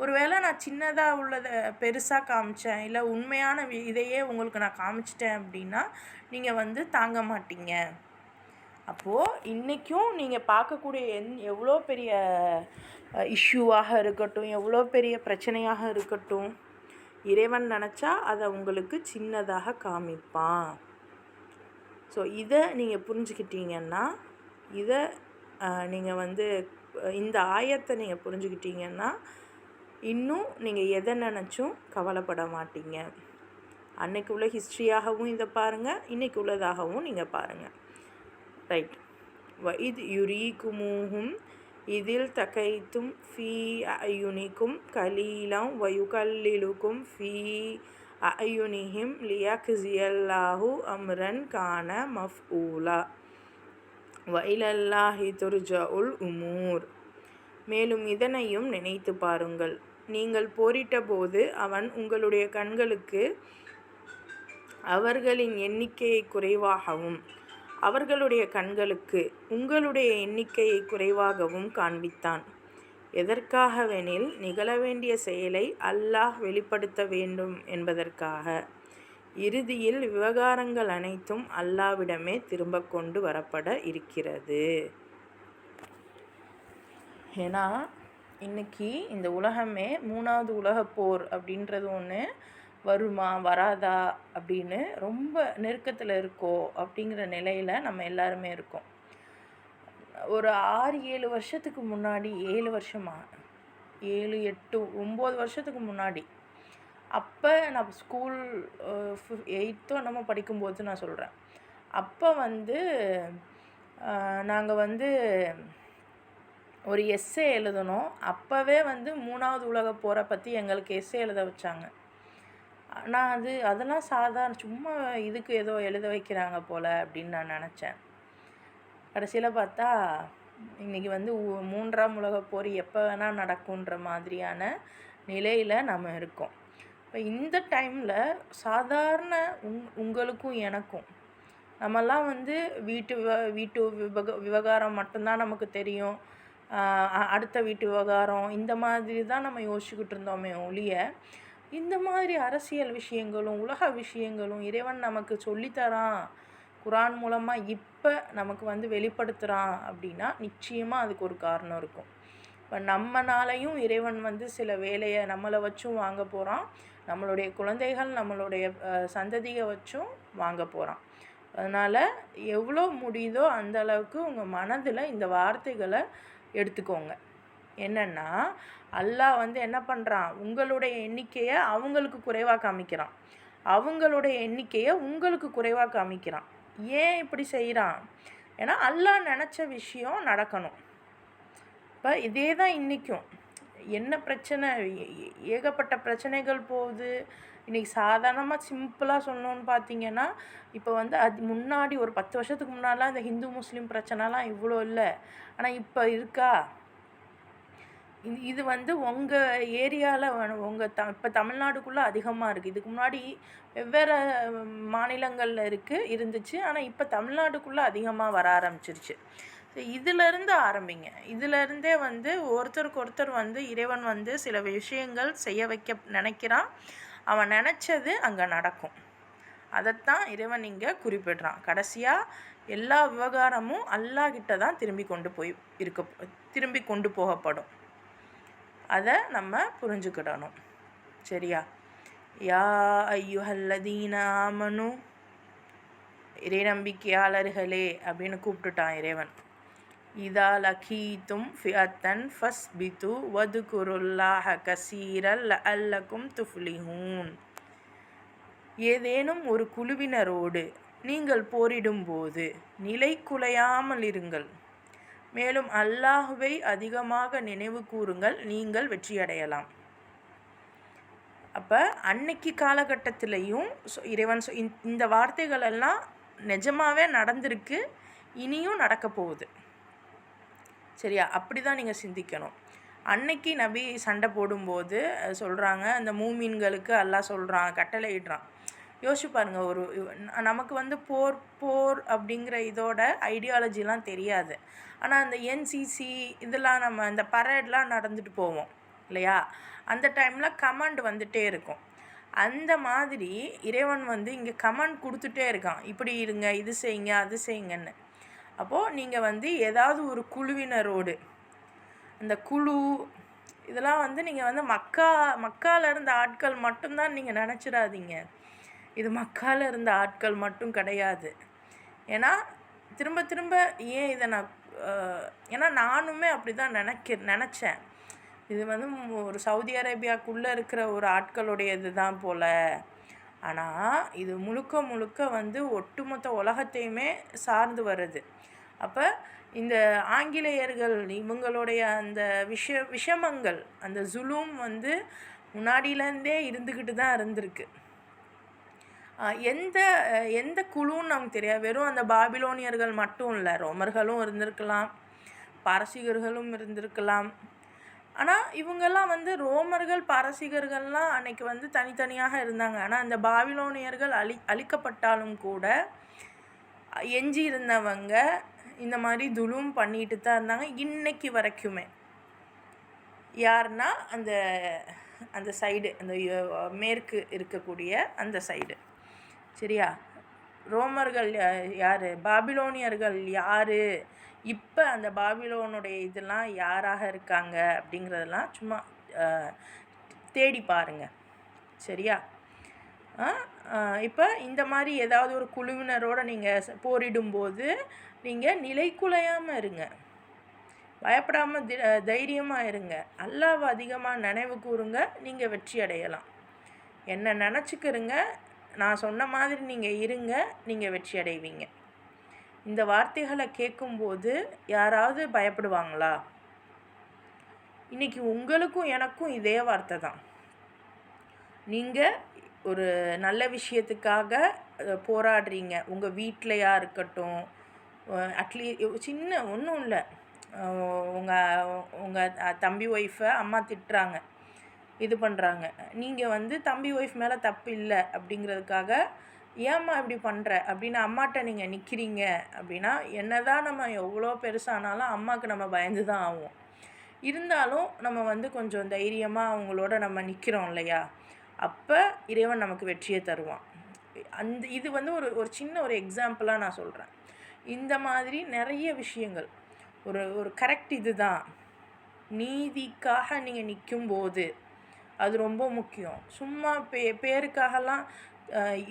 ஒருவேளை நான் சின்னதாக உள்ளதை பெருசாக காமிச்சேன், இல்லை உண்மையான இதையே உங்களுக்கு நான் காமிச்சிட்டேன் அப்படின்னா நீங்கள் வந்து தாங்க மாட்டீங்க. அப்போது இன்றைக்கும் நீங்கள் பார்க்கக்கூடிய எவ்வளோ பெரிய இஷ்யூவாக இருக்கட்டும், எவ்வளோ பெரிய பிரச்சனையாக இருக்கட்டும், இறைவன் நினச்சா அதை உங்களுக்கு சின்னதாக காமிப்பான். ஸோ இதை நீங்கள் புரிஞ்சுக்கிட்டீங்கன்னா, நீங்கள் வந்து இந்த ஆயத்தை நீங்கள் புரிஞ்சுக்கிட்டீங்கன்னா இன்னும் நீங்கள் எதை நினச்சும் கவலைப்பட மாட்டீங்க. அன்னைக்கு உள்ள ஹிஸ்ட்ரியாகவும் இதை பாருங்கள், இன்றைக்கு உள்ளதாகவும் நீங்கள் பாருங்கள். ரைட். இது யுரீகுமூஹும் இதில் தகைத்தும் ஃபீ அயுனிக்கும் கலீலம் வயுகல்லிலுக்கும் ஃபீ அயுனிஹிம் லியக்ஸியல்லாஹு அம்ரன் கான மஃஊலா வஇலல்லாஹி துர்ஜஉல் உமூர். மேலும் இதனையும் நினைத்து பாருங்கள், நீங்கள் போரிட்ட போது அவன் உங்களுடைய கண்களுக்கு அவர்களின் எண்ணிக்கையை குறைவாகவும் அவர்களுடைய கண்களுக்கு உங்களுடைய எண்ணிக்கையை குறைவாகவும் காண்பித்தான். எதற்காகவெனில் நிகழ வேண்டிய செயலை அல்லாஹ் வெளிப்படுத்த வேண்டும் என்பதற்காக. இறுதியில் விவகாரங்கள் அனைத்தும் அல்லாஹ்விடமே திரும்ப கொண்டு வரப்பட இருக்கிறது. ஏன்னா இன்றைக்கி இந்த உலகமே 3வது உலகப்போர் அப்படின்றது ஒன்று வருமா வராதா அப்படின்னு ரொம்ப நெருக்கத்தில் இருக்கோ அப்படிங்கிற நிலையில் நம்ம எல்லாருமே இருக்கோம். ஒரு 6-7 வருஷத்துக்கு முன்னாடி, 7 வருஷமா 7, 8, 9 வருஷத்துக்கு முன்னாடி, அப்போ நான் ஸ்கூல் 8தோ என்னமோ படிக்கும்போது நான் சொல்கிறேன். அப்போ வந்து நாங்கள் வந்து ஒரு எஸ்ஸே எழுதணும். அப்போவே வந்து 3வது உலகப் போரை பற்றி எங்களுக்கு எஸ்ஸே எழுத வச்சாங்க. நான் அதெல்லாம் சாதாரண சும்மா இதுக்கு ஏதோ எழுத வைக்கிறாங்க போல் அப்படின்னு நான் நினச்சேன். கடைசியில் பார்த்தா இன்றைக்கி வந்து 3ஆம் உலகப் போர் எப்போ வேணால் நடக்குன்ற மாதிரியான நிலையில் நம்ம இருக்கோம். இப்போ இந்த டைமில் சாதாரண உங்களுக்கும் எனக்கும் நம்மெல்லாம் வந்து வீட்டு விவகாரம் மட்டும்தான் நமக்கு தெரியும். அடுத்த வீட்டு விவகாரம் இந்த மாதிரி தான் நம்ம யோசிச்சுக்கிட்டு இருந்தோமே ஒழிய, இந்த மாதிரி அரசியல் விஷயங்களும் உலக விஷயங்களும் இறைவன் நமக்கு சொல்லித்தரான், குரான் மூலமாக இப்போ நமக்கு வந்து வெளிப்படுத்துகிறான் அப்படின்னா நிச்சயமாக அதுக்கு ஒரு காரணம் இருக்கும். இப்போ நம்மனாலையும் இறைவன் வந்து சில வேலையை நம்மளை வச்சும் வாங்க போகிறான், நம்மளுடைய குழந்தைகள் நம்மளுடைய சந்ததியை வச்சும் வாங்க போகிறான். அதனால் எவ்வளோ முடியுதோ அந்த அளவுக்கு உங்கள் மனதில் இந்த வார்த்தைகளை எடுத்துக்கோங்க. என்னென்னா, அல்லாஹ் வந்து என்ன பண்ணுறான், உங்களுடைய எண்ணிக்கையை அவங்களுக்கு குறைவாக காமிக்கிறான், அவங்களுடைய எண்ணிக்கையை உங்களுக்கு குறைவாக காமிக்கிறான். ஏன் இப்படி செய்கிறான்? ஏன்னா அல்லாஹ் நினச்ச விஷயம் நடக்கணும். இப்போ இதே தான் இன்றைக்கும் என்ன பிரச்சனை, ஏகப்பட்ட பிரச்சனைகள் போகுது. இன்றைக்கி சாதாரணமாக சிம்பிளாக சொல்லணுன்னு பார்த்தீங்கன்னா, இப்போ வந்து அது முன்னாடி ஒரு 10 வருஷத்துக்கு முன்னாடிலாம் இந்த ஹிந்து முஸ்லீம் பிரச்சனைலாம் இவ்வளோ இல்லை. ஆனால் இப்போ இருக்கா? இது வந்து உங்கள் ஏரியாவில் உங்கள் இப்போ தமிழ்நாடுக்குள்ளே அதிகமாக இருக்குது. இதுக்கு முன்னாடி வெவ்வேறு மாநிலங்களில் இருந்துச்சு. ஆனால் இப்போ தமிழ்நாடுக்குள்ளே அதிகமாக வர ஆரம்பிச்சிருச்சு. ஸோ இதிலேருந்து ஆரம்பிங்க. இதிலேருந்தே வந்து ஒருத்தருக்கு ஒருத்தர் வந்து இறைவன் வந்து சில விஷயங்கள் செய்ய வைக்க நினைக்கிறான். அவன் நினச்சது அங்கே நடக்கும். அதைத்தான் இறைவன் இங்கே குறிப்பிடுறான். கடைசியாக எல்லா விவகாரமும் அல்லாஹ் கிட்ட தான் திரும்பி கொண்டு போகப்படும். அதை நம்ம புரிஞ்சுக்கிடணும். சரியா? யா ஐயுஹல்லதீன ஆமனு, இறை நம்பிக்கையாளர்களே அப்படின்னு கூப்பிட்டுட்டான் இறைவன். இதா லகீத்தும் ஃபிஅத்தன் ஃபஸ்பித்து வதுகுருல்லாஹ கசீரல் லஅல்லக்கும் துஃப்லிஹூன். ஏதேனும் ஒரு குழுவினரோடு நீங்கள் போரிடும்போது நிலை குலையாமல் இருங்கள். மேலும் அல்லாஹுவை அதிகமாக நினைவு கூறுங்கள், நீங்கள் வெற்றியடையலாம். அப்போ அன்னைக்கு காலகட்டத்திலையும் இறைவன் இந்த வார்த்தைகள் எல்லாம் நிஜமாகவே நடந்திருக்கு, இனியும் நடக்க போகுது. சரியா? அப்படி தான் நீங்கள் சிந்திக்கணும். அன்னைக்கு நபி சண்டை போடும்போது சொல்கிறாங்க, அந்த மூமின்களுக்கு அல்லாஹ் சொல்கிறான், கட்டளையிடுறான். யோசிச்சு பாருங்கள், ஒரு நமக்கு வந்து போர் அப்படிங்கிற இதோட ஐடியாலஜிலாம் தெரியாது. ஆனால் அந்த என்சிசி இதெல்லாம் நம்ம இந்த பரேட்லாம் நடந்துட்டு போவோம் இல்லையா? அந்த டைமில் கமாண்ட் வந்துகிட்டே இருக்கும். அந்த மாதிரி இறைவன் வந்து இங்கே கமாண்ட் கொடுத்துட்டே இருக்கான், இப்படி இருங்க, இது செய்யுங்க, அது செய்யுங்கன்னு. அப்போது நீங்கள் வந்து ஏதாவது ஒரு குழுவினரோடு, அந்த குழு இதெல்லாம் வந்து நீங்கள் வந்து மக்கால இருந்த ஆட்கள் மட்டும்தான் நீங்கள் நினச்சிடாதீங்க. இது மக்கால இருந்த ஆட்கள் மட்டும் கிடையாது. ஏன்னா திரும்ப திரும்ப ஏன் இதை நான் ஏன்னா நானுமே அப்படி தான் நினச்சேன். இது வந்து ஒரு சவுதி அரேபியாவுக்குள்ளே இருக்கிற ஒரு ஆட்களுடைய இது தான் போல். ஆனால் இது முழுக்க வந்து ஒட்டுமொத்த உலகத்தையுமே சார்ந்து வருது. அப்போ இந்த ஆங்கிலேயர்கள் இவங்களுடைய அந்த விஷமங்கள், அந்த ஜுலும் வந்து முன்னாடியிலேருந்தே இருந்துக்கிட்டு தான் இருந்திருக்கு. எந்த குழுன்னு நமக்கு தெரியாது. வெறும் அந்த பாபிலோனியர்கள் மட்டும் இல்லை, ரோமர்களும் இருந்திருக்கலாம், பாரசீகர்களும் இருந்திருக்கலாம். ஆனால் இவங்கெல்லாம் வந்து ரோமர்கள் பாரசீகர்கள்லாம் அன்னைக்கு வந்து தனித்தனியாக இருந்தாங்க. ஆனால் அந்த பாபிலோனியர்கள் அழிக்கப்பட்டாலும் கூட எஞ்சி இருந்தவங்க இந்த மாதிரி துலும் பண்ணிட்டு தான் இருந்தாங்க இன்னைக்கு வரைக்குமே. யாருன்னா அந்த சைடு, அந்த மேற்கு இருக்கக்கூடிய அந்த சைடு. சரியா? ரோமர்கள் யார், பாபிலோனியர்கள் யார், இப்போ அந்த பாபிலோனுடைய இதெல்லாம் யாராக இருக்காங்க அப்படிங்கிறதெல்லாம் சும்மா தேடி பாருங்கள். சரியா? இப்போ இந்த மாதிரி ஏதாவது ஒரு குழுவினரோடு நீங்கள் போரிடும்போது நீங்கள் நிலைக்குலையாமல் இருங்க, பயப்படாமல் தைரியமாக இருங்க, அல்லாஹ்வை அதிகமாக நினைவு கூறுங்க, நீங்கள் வெற்றி அடையலாம். என்ன நினச்சிக்கிறங்க, நான் சொன்ன மாதிரி நீங்கள் இருங்க, நீங்கள் வெற்றி அடைவீங்க. இந்த வார்த்தைகளை கேட்கும்போது யாராவது பயப்படுவாங்களா? இன்றைக்கி உங்களுக்கும் எனக்கும் இதே வார்த்தை தான். நீங்கள் ஒரு நல்ல விஷயத்துக்காக போராடுறீங்க, உங்கள் வீட்டிலையாக இருக்கட்டும், சின்ன ஒன்றும் இல்லை, உங்கள் தம்பி ஒய்ஃபை அம்மா திட்டுறாங்க, இது பண்ணுறாங்க, நீங்கள் தம்பி ஒய்ஃப் மேலே தப்பு இல்லை அப்படிங்கிறதுக்காக ஏம்மா இப்படி பண்ணுற அப்படின்னு அம்மாட்ட நீங்கள் நிற்கிறீங்க அப்படின்னா, என்ன தான் நம்ம எவ்வளோ பெருசானாலும் அம்மாவுக்கு நம்ம பயந்து தான் ஆகும். இருந்தாலும் நம்ம கொஞ்சம் தைரியமாக அவங்களோட நம்ம நிற்கிறோம் இல்லையா, அப்போ இறைவன் நமக்கு வெற்றியை தருவான். இது ஒரு சின்ன ஒரு எக்ஸாம்பிளாக நான் சொல்கிறேன். இந்த மாதிரி நிறைய விஷயங்கள் ஒரு கரெக்ட் இது தான். நீதிக்காக நீங்கள் நிற்கும்போது அது ரொம்ப முக்கியம். சும்மா பேருக்காகலாம்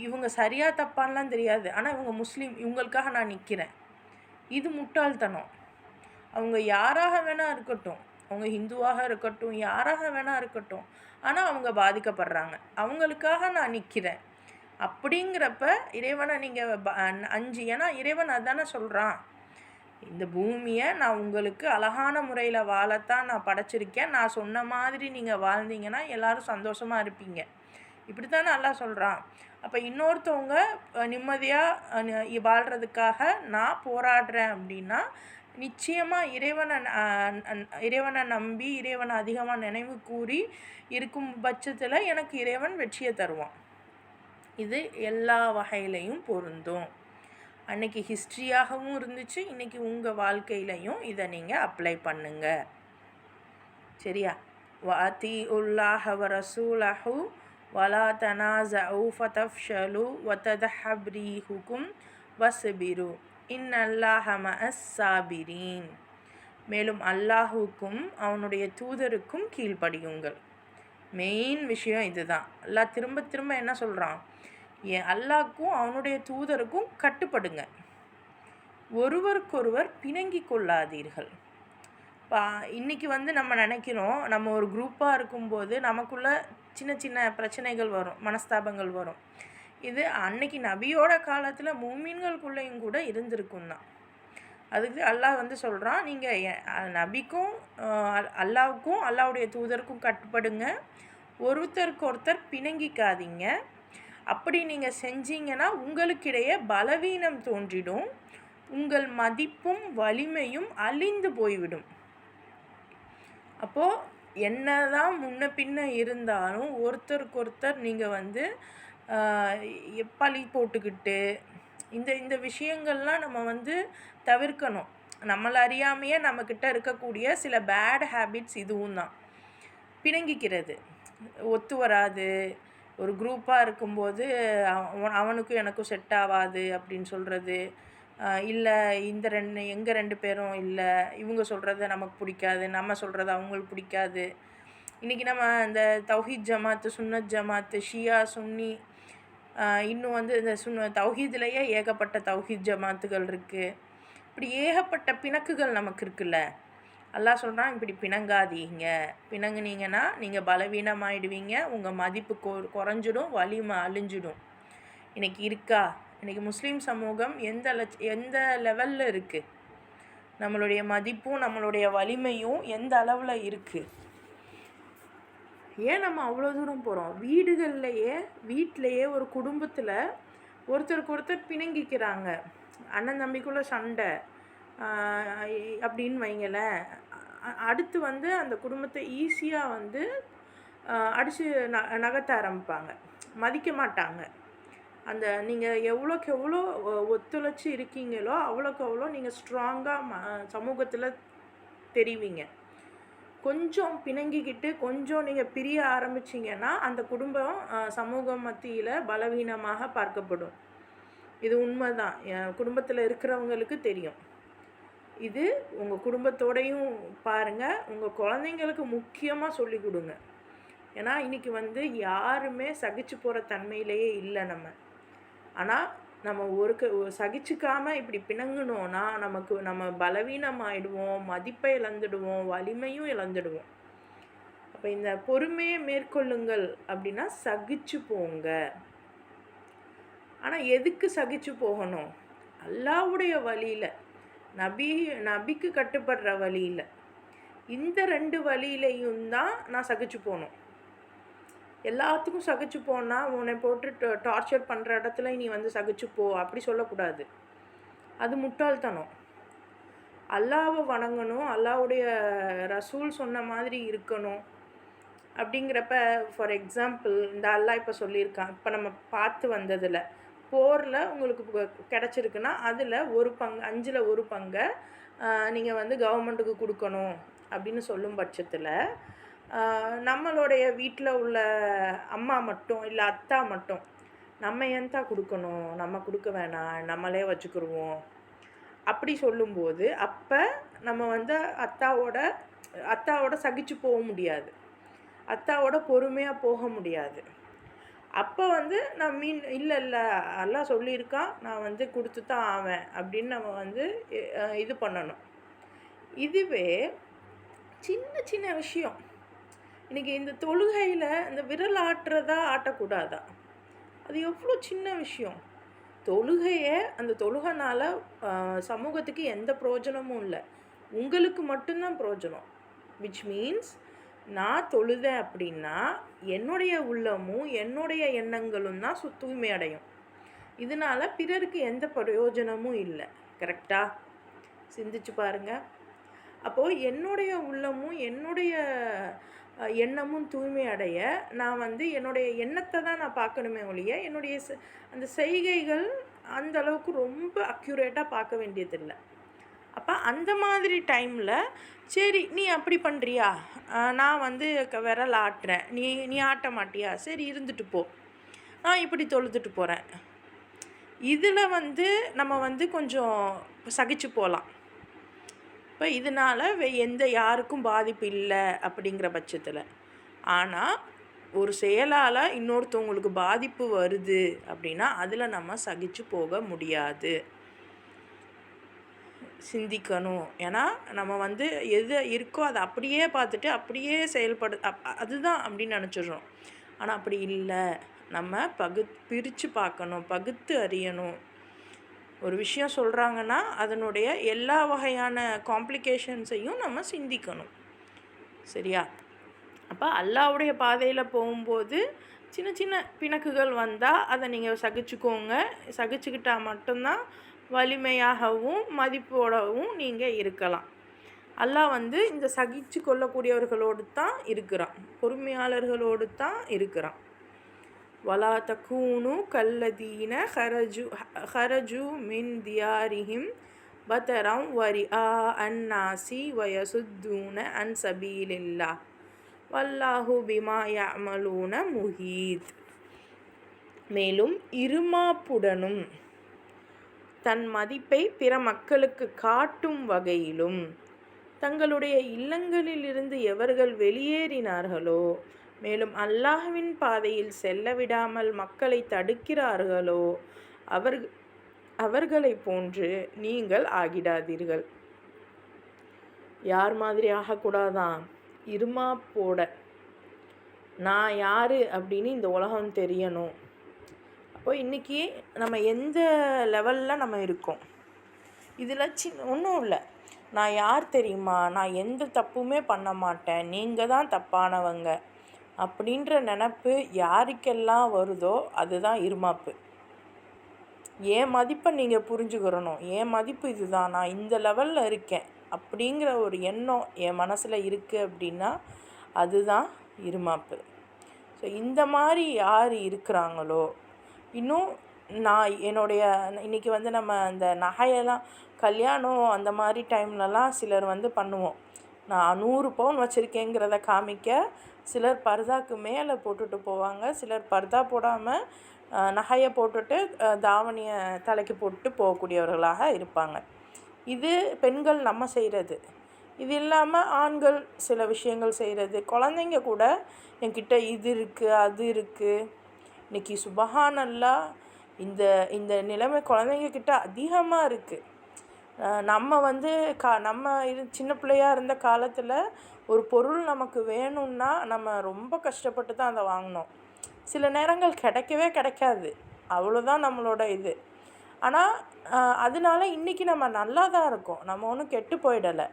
இவங்க சரியாக தப்பான்லாம் தெரியாது, ஆனால் இவங்க முஸ்லீம், இவங்களுக்காக நான் நிற்கிறேன், இது முட்டாள்தனம். அவங்க யாராக வேணால் இருக்கட்டும், அவங்க ஹிந்துவாக இருக்கட்டும், யாராக வேணால் இருக்கட்டும், ஆனால் அவங்க பாதிக்கப்படுறாங்க, அவங்களுக்காக நான் நிற்கிறேன் அப்படிங்கிறப்ப இறைவனை நீங்கள் ஏன்னா இறைவன் அதானே சொல்கிறான், இந்த பூமியை நான் உங்களுக்கு அழகான முறையில் வாழத்தான் நான் படைச்சிருக்கேன், நான் சொன்ன மாதிரி நீங்கள் வாழ்ந்தீங்கன்னா எல்லோரும் சந்தோஷமாக இருப்பீங்க, இப்படி தானே அல்லாஹ் சொல்கிறான். அப்போ இன்னொருத்தவங்க நிம்மதியாக வாழ்கிறதுக்காக நான் போராடுறேன் அப்படின்னா நிச்சயமாக இறைவனை நம்பி இறைவனை அதிகமாக நினைவு கூறி இருக்கும் பட்சத்தில் எனக்கு இறைவன் வெற்றியை தருவான். இது எல்லா வகையிலையும் பொருந்தும். அன்றைக்கி ஹிஸ்ட்ரியாகவும் இருந்துச்சு, இன்றைக்கி உங்கள் வாழ்க்கையிலையும் இதை நீங்கள் அப்ளை பண்ணுங்க. சரியா? வாத்தி உல்லாஹ வ ரசூலஹு வலா தனாஸஉ ஃபதஃப்ஷலு வததஹப் ரீஹுக்கும் வஸ்பிரு இன்னல்லாஹ மஅஸ் சாபிரீன். மேலும் அல்லாஹுக்கும் அவனுடைய தூதருக்கும் கீழ்ப்படியுங்கள். மெயின் விஷயம் இதுதான். அல்லாஹ் திரும்ப திரும்ப என்ன சொல்கிறான், அல்லாஹ்க்கும் அவனுடைய தூதருக்கும் கட்டுப்படுங்க, ஒருவருக்கொருவர் பிணங்கி கொள்ளாதீர்கள். இன்றைக்கி நம்ம நினைக்கிறோம், நம்ம ஒரு குரூப்பாக இருக்கும்போது நமக்குள்ளே சின்ன சின்ன பிரச்சனைகள் வரும், மனஸ்தாபங்கள் வரும். இது அன்னைக்கு நபியோட காலத்தில் மூமின்களுக்குள்ளேயும் கூட இருந்திருக்கும் தான். அதுக்கு அல்லாஹ் சொல்கிறான், நீங்கள் நபிக்கும் அல்லாவுக்கும் அல்லாவுடைய தூதருக்கும் கட்டுப்படுங்க, ஒருத்தருக்கு ஒருத்தர் பிணங்கிக்காதீங்க. அப்படி நீங்கள் செஞ்சீங்கன்னா உங்களுக்கிடையே பலவீனம் தோன்றிடும், உங்கள் மதிப்பும் வலிமையும் அழிந்து போய்விடும். அப்போது என்ன தான் முன்ன பின்ன இருந்தாலும் ஒருத்தருக்கு ஒருத்தர் நீங்கள் பழி போட்டுக்கிட்டு இந்த விஷயங்கள்லாம் நம்ம தவிர்க்கணும். நம்மளை அறியாமையே நம்மக்கிட்ட இருக்கக்கூடிய சில பேட் ஹேபிட்ஸ் இதுவும் தான். பிணங்கிக்கிறது, ஒத்து வராது, ஒரு குரூப்பாக இருக்கும்போது அவனுக்கும் எனக்கும் செட் ஆகாது அப்படின்னு சொல்கிறது, இல்லை எங்கள் ரெண்டு பேரும் இல்லை, இவங்க சொல்கிறத நமக்கு பிடிக்காது, நம்ம சொல்கிறது அவங்களுக்கு பிடிக்காது. இன்றைக்கி நம்ம இந்த தௌஹீத் ஜமாத்து, சுன்னத் ஜமாத்து, ஷியா, சுன்னி, இன்னும் இந்த தௌஹீதுலேயே ஏகப்பட்ட தௌஹீத் ஜமாத்துகள் இருக்குது. இப்படி ஏகப்பட்ட பிணக்குகள் நமக்கு இருக்குல்ல. அல்லாஹ் சொல்கிறான், இப்படி பிணங்காதீங்க, பிணங்குனீங்கன்னா நீங்கள் பலவீனமாயிடுவீங்க, உங்கள் மதிப்பு குறைஞ்சிடும், வலிமை அழிஞ்சிடும். இன்றைக்கி இருக்கா? இன்றைக்கி முஸ்லீம் சமூகம் எந்த லெவலில் இருக்குது, நம்மளுடைய மதிப்பும் நம்மளுடைய வலிமையும் எந்த அளவில் இருக்குது? ஏன் நம்ம அவ்வளோ தூரம் போகிறோம்? வீட்டிலையே ஒரு குடும்பத்தில் ஒருத்தருக்கு ஒருத்தர் பிணங்கிக்கிறாங்க, அண்ணன் தம்பிக்குள்ளே சண்டை அப்படின்னு வைங்களேன். அடுத்து அந்த குடும்பத்தை ஈஸியாக அடித்து நகர்த்த ஆரம்பிப்பாங்க, மதிக்க மாட்டாங்க. நீங்கள் எவ்வளோக்கு எவ்வளோ ஒத்துழைச்சி இருக்கீங்களோ அவ்வளோக்கு அவ்வளோ நீங்கள் ஸ்ட்ராங்காக சமூகத்தில் தெரிவிங்க. கொஞ்சம் பிணங்கிக்கிட்டு கொஞ்சம் நீங்கள் பிரிய ஆரம்பிச்சிங்கன்னா அந்த குடும்பம் சமூகம் மத்தியில் பலவீனமாக பார்க்கப்படும். இது உண்மை தான். என் குடும்பத்தில் இருக்கிறவங்களுக்கு தெரியும். இது உங்கள் குடும்பத்தோடையும் பாருங்கள், உங்கள் குழந்தைங்களுக்கு முக்கியமாக சொல்லி கொடுங்க. ஏன்னா இன்றைக்கி வந்து யாருமே சகிச்சு போகிற தன்மையிலேயே இல்லை நம்ம. ஆனால் நம்ம சகிச்சுக்காமல் இப்படி பிணங்குனோன்னா நம்ம பலவீனமாயிடுவோம், மதிப்பை இழந்துடுவோம், வலிமையும் இழந்துடுவோம். அப்போ இந்த பொறுமையை மேற்கொள்ளுங்கள் அப்படின்னா சகிச்சு போங்க. ஆனால் எதுக்கு சகிச்சு போகணும்? அல்லாஹ்வுடைய வழியில், நபிக்கு கட்டுப்படுற வழியில். இந்த 2 வழியிலையும் தான் நான் சகிச்சு போகணும். எல்லாத்துக்கும் சகிச்சு போனால் உன்னை போட்டு டார்ச்சர் பண்ணுற இடத்துல நீ வந்து சகிச்சு போ அப்படி சொல்லக்கூடாது. அது முட்டாள்தனம். அல்லாஹ்வை வணங்கணும், அல்லாஹ்வுடைய ரசூல் சொன்ன மாதிரி இருக்கணும். அப்படிங்கிறப்ப ஃபார் எக்ஸாம்பிள் இந்த அல்லாஹ் இப்போ சொல்லியிருக்கான், இப்போ நம்ம பார்த்து வந்ததில் போரில் உங்களுக்கு கிடச்சிருக்குன்னா அதில் 1 பங்கு, 5ல் 1 பங்கை நீங்கள் வந்து கவர்மெண்ட்டுக்கு கொடுக்கணும் அப்படின்னு சொல்லும் பட்சத்தில், நம்மளுடைய வீட்டில் உள்ள அம்மா மட்டும் இல்லை அத்தா மட்டும் நம்ம ஏன்தா கொடுக்கணும், நம்ம கொடுக்க வேணாம், நம்மளே வச்சுக்கிடுவோம் அப்படி சொல்லும்போது, அப்போ நம்ம வந்து அத்தாவோட சகிச்சு போக முடியாது, அத்தாவோட பொறுமையாக போக முடியாது. அப்போ வந்து நான் இல்லை எல்லாம் சொல்லியிருக்கான், நான் வந்து கொடுத்து தான் ஆவேன் அப்படின்னு நம்ம வந்து இது பண்ணணும். இதுவே சின்ன சின்ன விஷயம், இன்றைக்கி இந்த தொழுகையில் இந்த விரல் ஆட்டுறதா ஆட்டக்கூடாதா, அது எவ்வளோ சின்ன விஷயம். அந்த தொழுகைனால் சமூகத்துக்கு எந்த பிரயோஜனமும் இல்லை, உங்களுக்கு மட்டும்தான் பிரயோஜனம். விச் மீன்ஸ் நான் தொழுதேன் அப்படின்னா என்னுடைய உள்ளமும் என்னுடைய எண்ணங்களும் தான் தூய்மை அடையும். இதனால் பிறருக்கு எந்த பிரயோஜனமும் இல்லை. கரெக்டாக சிந்திச்சு பாருங்கள். அப்போது என்னுடைய உள்ளமும் என்னுடைய எண்ணமும் தூய்மை அடைய நான் வந்து என்னுடைய எண்ணத்தை தான் நான் பார்க்கணுமே ஒழிய என்னுடைய அந்த செய்கைகள் அந்த அளவுக்கு ரொம்ப அக்யூரேட்டாக பார்க்க வேண்டியதில்லை. அப்போ அந்த மாதிரி டைமில் சரி நீ அப்படி பண்ணுறியா, நான் வந்து விரல் ஆட்டுறேன், நீ ஆட்ட மாட்டியா, சரி இருந்துட்டு போ, நான் இப்படி தொழுதுட்டு போகிறேன். இதில் வந்து நம்ம வந்து கொஞ்சம் சகிச்சு போகலாம். இப்போ இதனால் யாருக்கும் பாதிப்பு இல்லை அப்படிங்கிற பட்சத்தில். ஆனால் ஒரு செயலால் இன்னொருத்தவங்களுக்கு பாதிப்பு வருது அப்படின்னா அதில் நம்ம சகிச்சு போக முடியாது. சிந்திக்கணும். ஏன்னா நம்ம வந்து எது இருக்கோ அதை அப்படியே பார்த்துட்டு அப்படியே அதுதான் அப்படின்னு நினச்சிடுறோம். ஆனால் அப்படி இல்லை, நம்ம பிரித்து பார்க்கணும், பகுத்து அறியணும். ஒரு விஷயம் சொல்கிறாங்கன்னா அதனுடைய எல்லா வகையான காம்ப்ளிகேஷன்ஸையும் நம்ம சிந்திக்கணும். சரியா? அப்போ அல்லாஹ்வுடைய பாதையில் போகும்போது சின்ன சின்ன பிணக்குகள் வந்தால் அதை நீங்கள் சகிச்சுக்கோங்க. சகிச்சுக்கிட்டால் மட்டும்தான் வலிமையாகவும் மதிப்போடவும் நீங்கள் இருக்கலாம். அல்லாஹ் வந்து இந்த சகிச்சு கொள்ளக்கூடியவர்களோடு தான் இருக்கிறான், பொறுமையாளர்களோடு தான் இருக்கிறான். வலா தக்கூனு கல்லதீன ஹரஜு மின் தியாரிஹிம் பதரம் வரிஆ அன்னாசி வயசுத்தூன அன் சபீலில்லாஹ் வல்லாஹு பிமா யஅமலூன முஹீத். மேலும் இருமாப்புடனும் தன் மதிப்பை பிற மக்களுக்கு காட்டும் வகையிலும் தங்களுடைய இல்லங்களிலிருந்து எவர்கள் வெளியேறினார்களோ, மேலும் அல்லாஹ்வின் பாதையில் செல்ல விடாமல் மக்களை தடுக்கிறார்களோ அவர்களை போன்று நீங்கள் ஆகிடாதீர்கள். யார் மாதிரி ஆகக்கூடாதான்? இருமாப்போட நான் யார் அப்படின்னு இந்த உலகம் தெரியணும். அப்போ இன்றைக்கி நம்ம எந்த லெவலில் நம்ம இருக்கோம், இதில் ஒன்றும் இல்லை, நான் யார் தெரியுமா, நான் எந்த தப்புமே பண்ண மாட்டேன், நீங்கள் தான் தப்பானவங்க அப்படின்ற நினப்பு யாருக்கெல்லாம் வருதோ அதுதான் இருமாப்பு. என் மதிப்பை நீங்கள் புரிஞ்சுக்கிறணும், என் மதிப்பு இதுதான், நான் இந்த லெவலில் இருக்கேன் அப்படிங்கிற ஒரு எண்ணம் என் மனசில் இருக்குது அப்படின்னா அதுதான் இருமாப்பு. ஸோ இந்த மாதிரி யார் இருக்கிறாங்களோ, இன்னும் நான் என்னுடைய இன்றைக்கி வந்து நம்ம அந்த நகையெல்லாம் கல்யாணம் அந்த மாதிரி டைம்லலாம் சிலர் வந்து பண்ணுவோம், நான் 100 பவுன் வச்சுருக்கேங்கிறத காமிக்க சிலர் பர்தாக்கு மேலே போட்டுட்டு போவாங்க, சிலர் பர்தா போடாமல் நகையை போட்டுட்டு தாவணியை தலைக்கு போட்டு போகக்கூடியவர்களாக இருப்பாங்க. இது பெண்கள் நம்ம செய்கிறது. இது இல்லாமல் ஆண்கள் சில விஷயங்கள் செய்கிறது. குழந்தைங்க கூட என்கிட்ட இது இருக்குது அது இருக்குது. இன்றைக்கி சுபஹானல்லாஹ் இந்த இந்த நிலைமை குழந்தைங்கக்கிட்ட அதிகமாக இருக்குது. நம்ம வந்து நம்ம சின்ன பிள்ளையாக இருந்த காலத்தில் ஒரு பொருள் நமக்கு வேணும்னா நம்ம ரொம்ப கஷ்டப்பட்டு தான் அதை வாங்கினோம். சில நேரங்கள் கிடைக்கவே கிடைக்காது, அவ்வளோதான் நம்மளோட இது. ஆனால் அதனால இன்றைக்கி நம்ம நல்லா தான் இருக்கோம், நம்ம ஒன்றும் கெட்டு போயிடலை.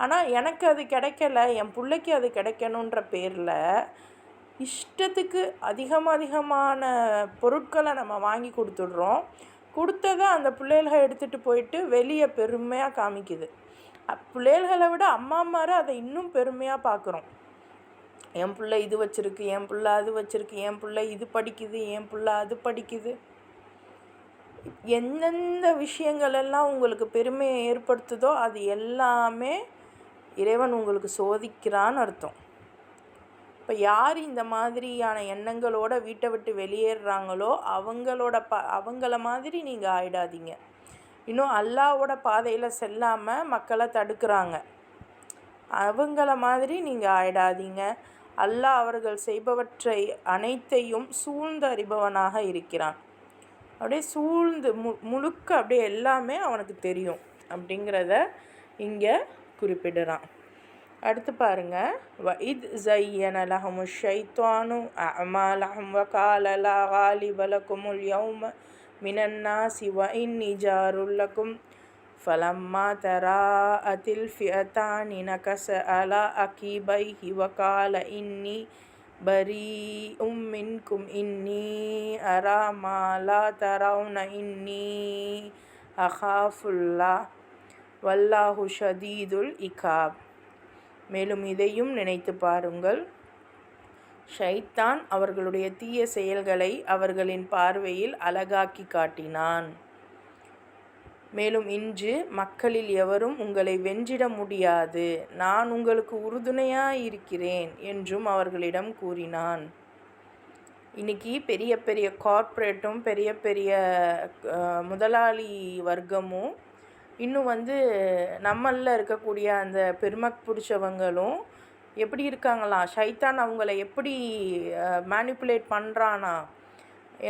ஆனால் எனக்கு அது கிடைக்கல, என் பிள்ளைக்கு அது கிடைக்கணுன்ற பேரில் இஷ்டத்துக்கு அதிகமான பொருட்களை நம்ம வாங்கி கொடுத்துட்றோம். கொடுத்ததை அந்த பிள்ளைகளை எடுத்துகிட்டு போயிட்டு வெளியே பெருமையாக காமிக்குது. பிள்ளைகளை விட அம்மாமாரை அதை இன்னும் பெருமையாக பார்க்குறோம். என் பிள்ளை இது வச்சுருக்கு, என் பிள்ளை அது வச்சுருக்கு, என் பிள்ளை இது படிக்குது, என் பிள்ளை அது படிக்குது. எந்தெந்த விஷயங்கள் எல்லாம் உங்களுக்கு பெருமையை ஏற்படுத்துதோ அது எல்லாமே இறைவன் உங்களுக்கு சோதிக்கிறான்னு அர்த்தம். இப்போ யார் இந்த மாதிரியான எண்ணங்களோட வீட்டை விட்டு வெளியேறுறாங்களோ அவங்கள மாதிரி நீங்கள் ஆயிடாதீங்க. இன்னும் அல்லாஹ்வோட பாதையில் செல்லாமல் மக்களை தடுக்கிறாங்க, அவங்கள மாதிரி நீங்கள் ஆயிடாதீங்க. அல்லாஹ் அவர்கள் செய்பவற்றை அனைத்தையும் சூழ்ந்து அறிபவனாக இருக்கிறான். அப்படியே சூழ்ந்து முழுக்க அப்படியே எல்லாமே அவனுக்கு தெரியும் அப்படிங்கிறத இங்கே குறிப்பிடுறான். அடுத்து பாருங்கள், வஇத் ஸய்யன லஹுமு ஷைத்வானு அஅமாலஹும் வகால லா காலிப லகுமுல் யௌம மினன் நாஸி வ இன்னி ஜாருல் லகும் ஃபலம்மா தராஅத்தில் ஃபிஅத்தானி நகஸ அலா அகீபைஹி வகால இன்னி பரீஉம் மின்கும் இன்னி அரா மா லா தரவுன இன்னி அகாஃபுல்லாஹ் வல்லாஹு ஷதீதுல் இகாப். மேலும் இதையும் நினைத்து பாருங்கள், ஷைத்தான் அவர்களுடைய தீய செயல்களை அவர்களின் பார்வையில் அழகாக்கி காட்டினான். மேலும் இன்று மக்களில் எவரும் உங்களை வென்றிட முடியாது, நான் உங்களுக்கு உறுதுணையாயிருக்கிறேன் என்றும் அவர்களிடம் கூறினான். இன்றைக்கி பெரிய பெரிய கார்ப்பரேட்டும் பெரிய பெரிய முதலாளி வர்க்கமும் இன்னும் நம்மளில் இருக்கக்கூடிய அந்த பெருமை பிடிச்சவங்களும் எப்படி இருக்காங்களாம், ஷைத்தான் அவங்கள எப்படி மேனிப்புலேட் பண்ணுறானா,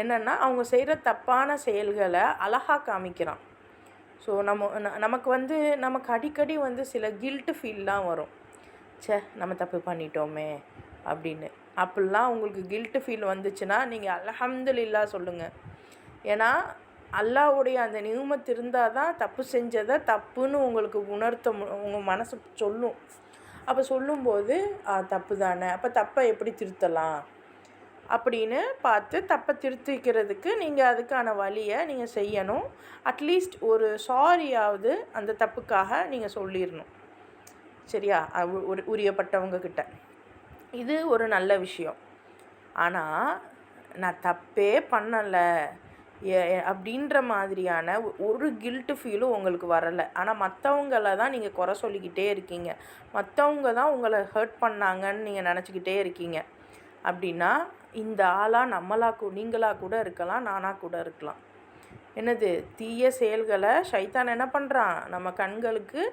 என்னென்னா அவங்க செய்கிற தப்பான செயல்களை அழகாக காமிக்கிறான். ஸோ நமக்கு அடிக்கடி சில கில்ட்டு ஃபீல்லாம் வரும், நம்ம தப்பு பண்ணிட்டோமே அப்படின்னு. அப்படிலாம் உங்களுக்கு கில்ட்டு ஃபீல் வந்துச்சுன்னா நீங்கள் அல்ஹம்துலில்லாஹ் சொல்லுங்கள். ஏன்னா அல்லாஹ்வுடைய அந்த நியமத் இருந்தால் தான் தப்பு செஞ்சதை தப்புன்னு உங்களுக்கு உங்கள் மனசு சொல்லும். அப்போ சொல்லும்போது தப்பு தானே, அப்போ தப்பை எப்படி திருத்தலாம் அப்படின்னு பார்த்து தப்பை திருத்திக்கிறதுக்கு நீங்கள் அதுக்கான வழியை நீங்கள் செய்யணும். அட்லீஸ்ட் ஒரு சாரியாவது அந்த தப்புக்காக நீங்கள் சொல்லிடணும், சரியா, உரியப்பட்டவங்கக்கிட்ட. இது ஒரு நல்ல விஷயம். ஆனால் நான் தப்பே பண்ணலை அப்படின்ற மாதிரியான ஒரு கில்ட்டு ஃபீலும் உங்களுக்கு வரலை. ஆனால் மற்றவங்கள தான் நீங்கள் குறை சொல்லிக்கிட்டே இருக்கீங்க, மற்றவங்க தான் உங்களை ஹர்ட் பண்ணாங்கன்னு நீங்கள் நினச்சிக்கிட்டே இருக்கீங்க. அப்படின்னா இந்த ஆளாக நீங்களாக கூட இருக்கலாம், நானாக கூட இருக்கலாம். என்னது, தீய செயல்களை ஷைத்தான் என்ன பண்ணுறான், நம்ம கண்களுக்கு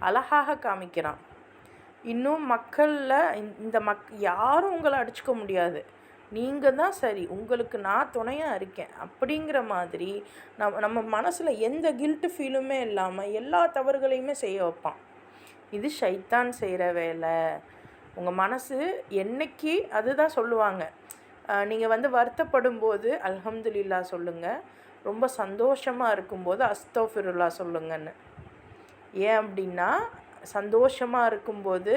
அழகாக காமிக்கிறான். இன்னும் மக்களில் யாரும் உங்களை அடிச்சுக்க முடியாது, நீங்கள் தான் சரி, உங்களுக்கு நான் துணையாக இருக்கேன் அப்படிங்கிற மாதிரி நம்ம மனசில் எந்த கில்ட்டு ஃபீலுமே இல்லாமல் எல்லா தவறுகளையுமே செய்ய வைப்பான். இது ஷைத்தான் செய்கிற வேலை. உங்கள் மனசு என்னைக்கு அதுதான் சொல்லுவாங்க, நீங்கள் வருத்தப்படும் போது அல்ஹம்துலில்லாஹ் சொல்லுங்கள், ரொம்ப சந்தோஷமாக இருக்கும்போது அஸ்தக்ஃபிருல்லாஹ் சொல்லுங்கன்னு. ஏன் அப்படின்னா சந்தோஷமாக இருக்கும்போது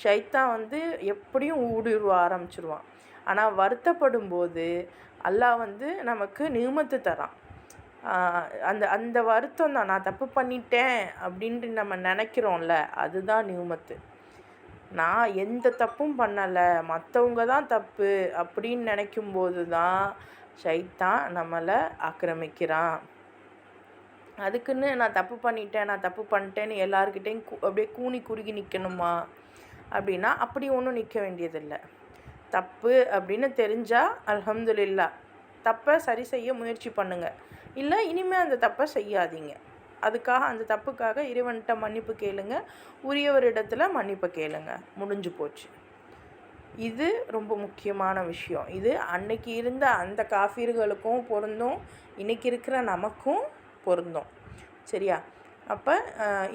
ஷைத்தான் எப்படியும் ஊடுருவ ஆரம்பிச்சிருவான். ஆனால் வருத்தப்படும் போது அல்லாஹ் நமக்கு நியமத்து தரான். அந்த வருத்தம் தான், நான் தப்பு பண்ணிட்டேன் அப்படின்ட்டு நம்ம நினைக்கிறோம்ல, அதுதான் நியமத்து. நான் எந்த தப்பும் பண்ணலை, மற்றவங்க தான் தப்பு அப்படின்னு நினைக்கும்போது தான் ஷைத்தான் நம்மளை ஆக்கிரமிக்கிறான். அதுக்குன்னு நான் தப்பு பண்ணிட்டேன்னு எல்லாருக்கிட்டையும் அப்படியே கூனி குறுகி நிற்கணுமா, அப்படின்னா அப்படி ஒன்றும் நிற்க வேண்டியதில்லை. தப்பு அப்படின்னு தெரிஞ்சால் அல்ஹம்துலில்லா, தப்பை சரி செய்ய முயற்சி பண்ணுங்கள். இல்லை இனிமேல் அந்த தப்பை செய்யாதீங்க. அதுக்காக அந்த தப்புக்காக இறைவன்கிட்ட மன்னிப்பு கேளுங்க, உரியவரிடத்தில் மன்னிப்பு கேளுங்க, முடிஞ்சு போச்சு. இது ரொம்ப முக்கியமான விஷயம். இது அன்னைக்கு இருந்த அந்த காஃபிர்களுக்கும் பொருந்தும், இன்றைக்கி இருக்கிற நமக்கும் பொருந்தும். சரியா? அப்போ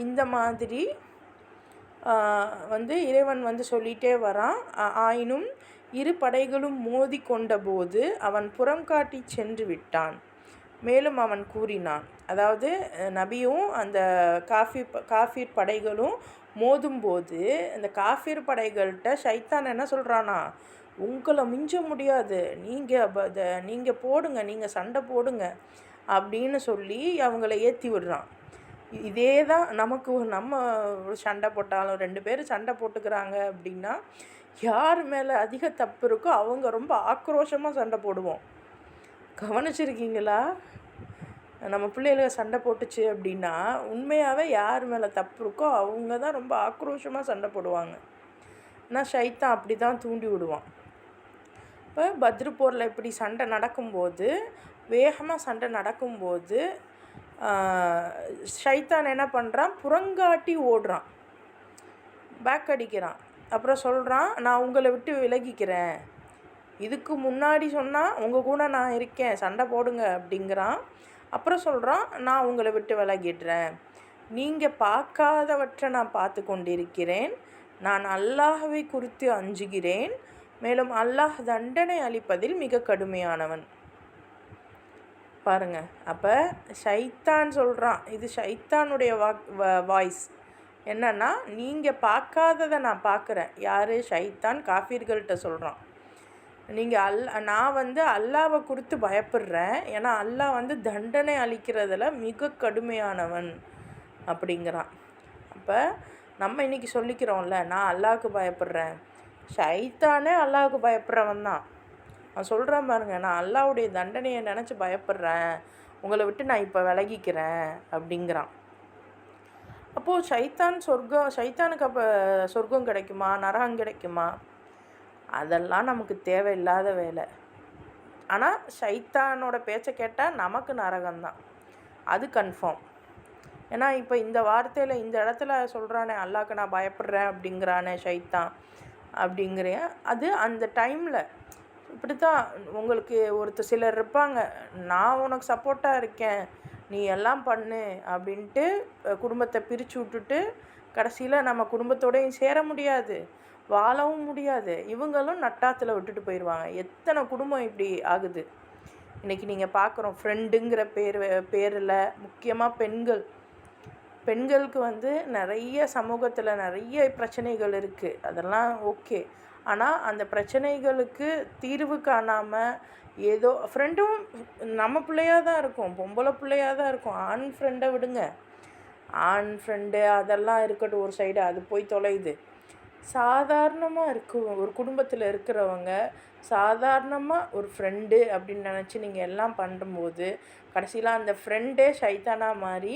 இந்த மாதிரி இறைவன் சொல்லிகிட்டே வரான். ஆயினும் இரு படைகளும் மோதி கொண்ட போது அவன் புறங்காட்டி சென்று விட்டான். மேலும் அவன் கூறினான், அதாவது நபியும் அந்த காஃபிர் படைகளும் மோதும்போது அந்த காஃபிர் படைகள்கிட்ட ஷைத்தான் என்ன சொல்கிறானா, உங்களை மிஞ்ச முடியாது, நீங்கள் போடுங்க, நீங்கள் சண்டை போடுங்க அப்படின்னு சொல்லி அவங்கள ஏற்றி விடுறான். இதே தான் நம்ம சண்டை போட்டாலும் 2 பேர் சண்டை போட்டுக்கிறாங்க அப்படின்னா யார் மேலே அதிக தப்பு இருக்கோ அவங்க ரொம்ப ஆக்ரோஷமாக சண்டை போடுவோம். கவனிச்சிருக்கீங்களா? நம்ம பிள்ளைகளுக்கு சண்டை போட்டுச்சு அப்படின்னா உண்மையாகவே யார் மேலே தப்பு இருக்கோ அவங்க தான் ரொம்ப ஆக்ரோஷமாக சண்டை போடுவாங்க. ஆனால் ஷைத்தான் அப்படி தான் தூண்டி விடுவான். இப்போ பத்ரு போரில் இப்படி சண்டை நடக்கும்போது, வேகமாக சண்டை நடக்கும்போது ஷைத்தான் என்ன பண்ணுறான், புறங்காட்டி ஓடுறான், பேக் அடிக்கிறான். அப்புறம் சொல்கிறான், நான் உங்களை விட்டு விலகிக்கிறேன், இதுக்கு முன்னாடி சொன்னால் உங்கள் கூட நான் இருக்கேன், சண்டை போடுங்க அப்படிங்கிறான். அப்புறம் சொல்கிறான், நான் உங்களை விட்டு விலகிடுறேன், நீங்கள் பார்க்காதவற்றை நான் பார்த்து கொண்டிருக்கிறேன், நான் அல்லாஹ்வை குறித்து அஞ்சுகிறேன், மேலும் அல்லாஹ் தண்டனை அளிப்பதில் மிக கடுமையானவன். பாருங்கள், அப்போ ஷைத்தான் சொல்கிறான், இது ஷைத்தானுடைய வாய்ஸ் என்னன்னா, நீங்கள் பார்க்காததை நான் பார்க்குறேன். யார்? ஷைத்தான் காஃபிர்கள்ட்ட சொல்கிறான். நான் அல்லாவை குறித்து பயப்படுறேன், ஏன்னா அல்லாஹ் தண்டனை அளிக்கிறதுல மிக கடுமையானவன் அப்படிங்கிறான். அப்போ நம்ம இன்றைக்கி சொல்லிக்கிறோம்ல, நான் அல்லாவுக்கு பயப்படுறேன், ஷைத்தானே அல்லாவுக்கு பயப்படுறவன் தான். நான் சொல்கிறேன் பாருங்க, நான் அல்லாவுடைய தண்டனையை நினச்சி பயப்படுறேன், உங்களை விட்டு நான் இப்போ விலகிக்கிறேன் அப்படிங்கிறான். அப்போது ஷைத்தானுக்கு அப்போ சொர்க்கம் கிடைக்குமா, நரகம் கிடைக்குமா? அதெல்லாம் நமக்கு தேவையில்லாத வேலை. ஆனால் ஷைத்தானோட பேச்சை கேட்டால் நமக்கு நரகம்தான், அது கன்ஃபார்ம். ஏன்னா இப்போ இந்த வார்த்தையில் இந்த இடத்துல சொல்கிறானே, அல்லாஹ்க்கு நான் பயப்படுறேன் அப்படிங்கிறானே ஷைத்தான் அப்படிங்கிறேன், அது அந்த டைமில் இப்படி தான். உங்களுக்கு சிலர் இருப்பாங்க, நான் உனக்கு சப்போர்ட்டாக இருக்கேன், நீ எல்லாம் பண்ணு அப்படின்ட்டு குடும்பத்தை பிரித்து விட்டுட்டு கடைசியில் நம்ம குடும்பத்தோடையும் சேர முடியாது, வாழவும் முடியாது, இவங்களும் நட்டாத்தில் விட்டுட்டு போயிடுவாங்க. எத்தனை குடும்பம் இப்படி ஆகுது இன்றைக்கி நீங்கள் பார்க்குறோம். ஃப்ரெண்டுங்கிற பேரில் முக்கியமாக பெண்களுக்கு நிறைய சமூகத்தில் நிறைய பிரச்சனைகள் இருக்குது, அதெல்லாம் ஓகே. ஆனால் அந்த பிரச்சனைகளுக்கு தீர்வு காணாமல் ஏதோ ஃப்ரெண்டும் நம்ம பிள்ளையாக தான் இருக்கும், பொம்பளை பிள்ளையாக தான் இருக்கும். ஆண் ஃப்ரெண்டை விடுங்க, ஆண் ஃப்ரெண்டு அதெல்லாம் இருக்கட்டும் ஒரு சைடு, அது போய் தொலையுது. சாதாரணமாக ஒரு குடும்பத்தில் இருக்கிறவங்க சாதாரணமாக ஒரு ஃப்ரெண்டு அப்படின்னு நினச்சி நீங்கள் எல்லாம் பண்ணும்போது கடைசியில் அந்த ஃப்ரெண்டே ஷைத்தானாக மாறி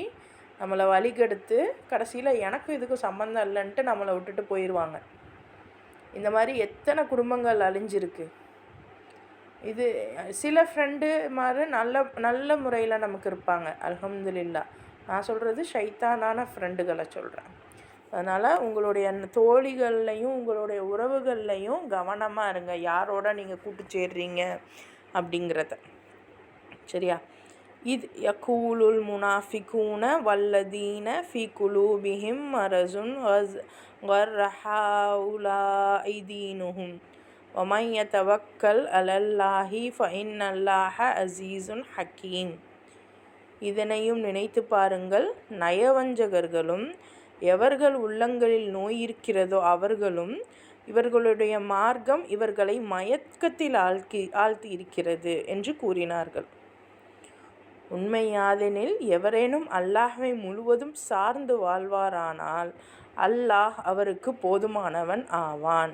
நம்மளை வழிகெடுத்து கடைசியில் எனக்கும் இதுக்கும் சம்மந்தம் இல்லைன்ட்டு நம்மளை விட்டுட்டு போயிடுவாங்க. இந்த மாதிரி எத்தனை குடும்பங்கள் அழிஞ்சிருக்கு. இது சில ஃப்ரெண்டு மாதிரி நல்ல முறையில் நமக்கு இருப்பாங்க, அல்ஹம்துலில்லா. நான் சொல்கிறது ஷைத்தானான ஃப்ரெண்டுகளை சொல்கிறேன். அதனால் உங்களுடைய தோழிகள்லையும் உங்களுடைய உறவுகள்லையும் கவனமாக இருங்க, யாரோட நீங்கள் கூட்டு சேர்றீங்க அப்படிங்கிறத. சரியா? இது யகூலுல் முனாஃபிகூன வல்லதீன ஃபி குலூபிஹிம் மரசுன் கர்ரஹாஉலாஇ தீனுஹும் வமன் யதவக்கல் அலல்லாஹி ஃபஇன்னல்லாஹ அஸீஸுன் ஹக்கீம். இதனையும் நினைத்து பாருங்கள், நயவஞ்சகர்களும் எவர்கள் உள்ளங்களில் நோய் இருக்கிறதோ அவர்களும் இவர்களுடைய மார்க்கம் இவர்களை மயக்கத்தில் ஆழ்த்தி இருக்கிறது என்று கூறினார்கள். உண்மையாதெனில் எவரேனும் அல்லாஹ்வை முழுவதும் சார்ந்து வாழ்வாரானால் அல்லாஹ் அவருக்கு போதுமானவன் ஆவான்.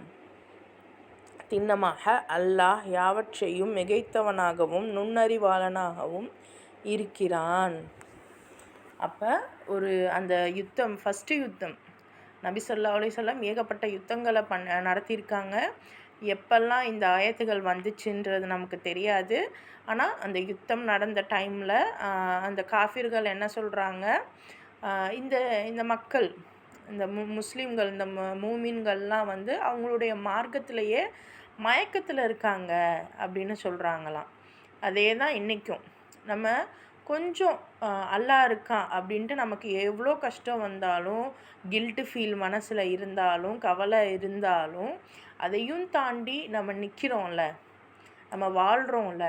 திண்ணமாக அல்லாஹ் யாவற்றையும் மிகைத்தவனாகவும் நுண்ணறிவாளனாகவும் இருக்கிறான். அப்போ அந்த யுத்தம், ஃபஸ்ட்டு யுத்தம், நபி ஸல்லல்லாஹு அலைஹி வஸல்லம் ஏகப்பட்ட யுத்தங்களை நடத்தியிருக்காங்க. எப்பெல்லாம் இந்த ஆயத்துகள் வந்துச்சுன்றது நமக்கு தெரியாது. ஆனால் அந்த யுத்தம் நடந்த டைமில் அந்த காஃபிர்கள் என்ன சொல்கிறாங்க, இந்த இந்த மக்கள், இந்த முஸ்லீம்கள், இந்த மூமின்கள்லாம் வந்து அவங்களுடைய மார்க்கத்திலேயே மயக்கத்தில் இருக்காங்க அப்படின்னு சொல்கிறாங்களாம். அதே தான் இன்றைக்கும் நம்ம கொஞ்சம் அல்லாஹ் இருக்கான் அப்படின்ட்டு நமக்கு எவ்வளோ கஷ்டம் வந்தாலும், கில்ட்டு ஃபீல் மனசில் இருந்தாலும், கவலை இருந்தாலும், அதையும் தாண்டி நம்ம நிற்கிறோம்ல, நம்ம வாழ்கிறோம்ல,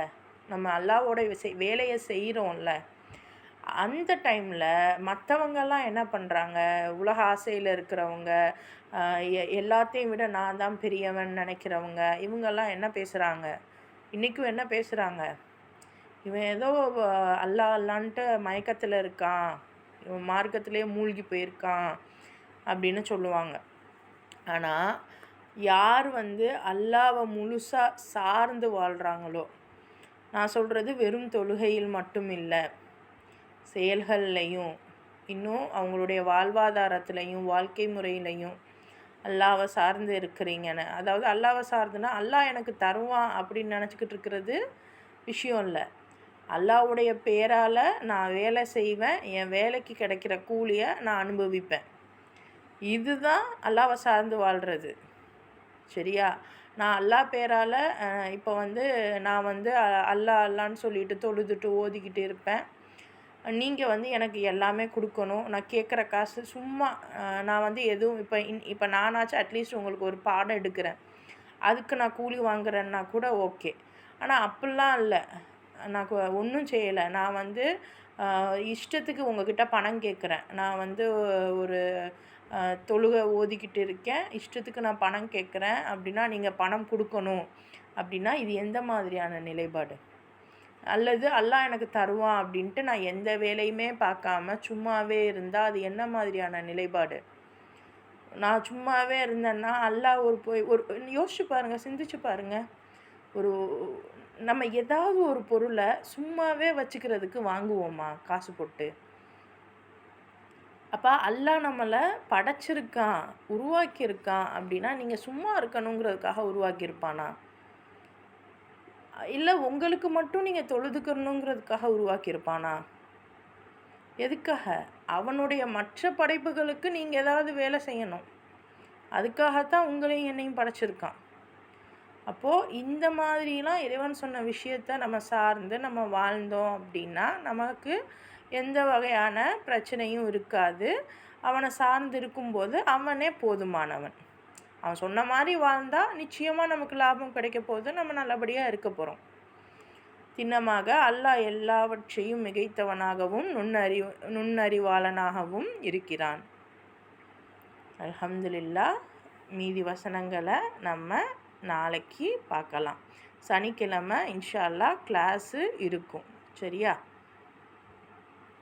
நம்ம அல்லாஹ்வோட வேலையை செய்கிறோம்ல, அந்த டைமில் மற்றவங்கெல்லாம் என்ன பண்ணுறாங்க, உலக ஆசையில் இருக்கிறவங்க, எல்லாத்தையும் விட நான் தான் பெரியவன் நினைக்கிறவங்க, இவங்கெல்லாம் என்ன பேசுகிறாங்க, இன்றைக்கும் என்ன பேசுகிறாங்க, இவன் ஏதோ அல்லாஹ் அல்லான்ட்டு மயக்கத்தில் இருக்கான், இவன் மார்க்கத்திலே மூழ்கி போயிருக்கான் அப்படின்னு சொல்லுவாங்க. ஆனால் யார் வந்து அல்லாஹ்வை முழுசாக சார்ந்து வாழ்கிறாங்களோ, நான் சொல்கிறது வெறும் தொழுகையில் மட்டும் இல்லை, செயல்கள்லையும், இன்னும் அவங்களுடைய வாழ்வாதாரத்துலையும், வாழ்க்கை முறையிலையும் அல்லாஹ்வை சார்ந்து இருக்கிறீங்கன்னு, அதாவது அல்லாஹ்வை சார்ந்துன்னா அல்லாஹ் எனக்கு தருவான் அப்படின்னு நினச்சிக்கிட்டு இருக்கிறது விஷயம் இல்லை. அல்லாஹ்வுடைய பேரால் நான் வேலை செய்வேன், என் வேலைக்கு கிடைக்கிற கூலியை நான் அனுபவிப்பேன். இதுதான் அல்லாஹ்வை சார்ந்து வாழ்கிறது. சரியா? நான் அல்லாஹ் பேரால் இப்போ வந்து நான் வந்து அல்லாஹ் அல்லான்னு சொல்லிட்டு தொழுதுட்டு ஓதிக்கிட்டு இருப்பேன். நீங்கள் வந்து எனக்கு எல்லாமே கொடுக்கணும், நான் கேட்குற காசு சும்மா நான் வந்து எதுவும் இப்போ நானாச்சும் அட்லீஸ்ட் உங்களுக்கு ஒரு பாடம் எடுக்கிறேன், அதுக்கு நான் கூலி வாங்குறேன்னா கூட ஓகே. ஆனால் அப்படிலாம் இல்லை, நான் ஒன்றும் செய்யலை, நான் வந்து இஷ்டத்துக்கு உங்ககிட்ட பணம் கேட்குறேன், நான் வந்து ஒரு தொழுகை ஓதிக்கிட்டு இருக்கேன், இஷ்டத்துக்கு நான் பணம் கேட்குறேன் அப்படின்னா நீங்கள் பணம் கொடுக்கணும் அப்படின்னா இது எந்த மாதிரியான நிலைப்பாடு? அல்லது அல்லாஹ் எனக்கு தருவான் அப்படின்ட்டு நான் எந்த வேலையுமே பார்க்காம சும்மாவே இருந்தால் அது என்ன மாதிரியான நிலைப்பாடு? நான் சும்மாவே இருந்தேன்னா அல்லாஹ் ஒரு யோசிச்சு பாருங்கள், சிந்திச்சு பாருங்கள். நம்ம ஏதாவது ஒரு பொருளை சும்மாவே வச்சுக்கிறதுக்கு வாங்குவோமா காசு போட்டு? அப்போ அல்லாஹ் நம்மளை படைச்சிருக்கான், உருவாக்கியிருக்கான் அப்படின்னா நீங்கள் சும்மா இருக்கணுங்கிறதுக்காக உருவாக்கியிருப்பானா? இல்லை உங்களுக்கு மட்டும் நீங்கள் தொழுதுக்கணுங்கிறதுக்காக உருவாக்கியிருப்பானா? எதுக்காக? அவனுடைய மற்ற படைப்புகளுக்கு நீங்கள் ஏதாவது வேலை செய்யணும், அதுக்காகத்தான் உங்களையும் என்னையும் படைச்சிருக்கான். அப்போது இந்த மாதிரிலாம் இறைவன் சொன்ன விஷயத்த நம்ம சார்ந்து நம்ம வாழ்ந்தோம் அப்படின்னா நமக்கு எந்த வகையான பிரச்சனையும் இருக்காது. அவனை சார்ந்து இருக்கும்போது அவனே போதுமானவன். அவன் சொன்ன மாதிரி வாழ்ந்தால் நிச்சயமாக நமக்கு லாபம் கிடைக்க போகுது, நம்ம நல்லபடியாக இருக்க போகிறோம். திண்ணமாக அல்லாஹ் எல்லாவற்றையும் மிகைத்தவனாகவும் நுண்ணறிவாளனாகவும் இருக்கிறான். அல்ஹம்துலில்லாஹ். மீதி வசனங்களை நம்ம நாளைக்கு பார்க்கலாம். சனிக்கிழமை இன்ஷா அல்லாஹ் கிளாஸு இருக்கும். சரியா?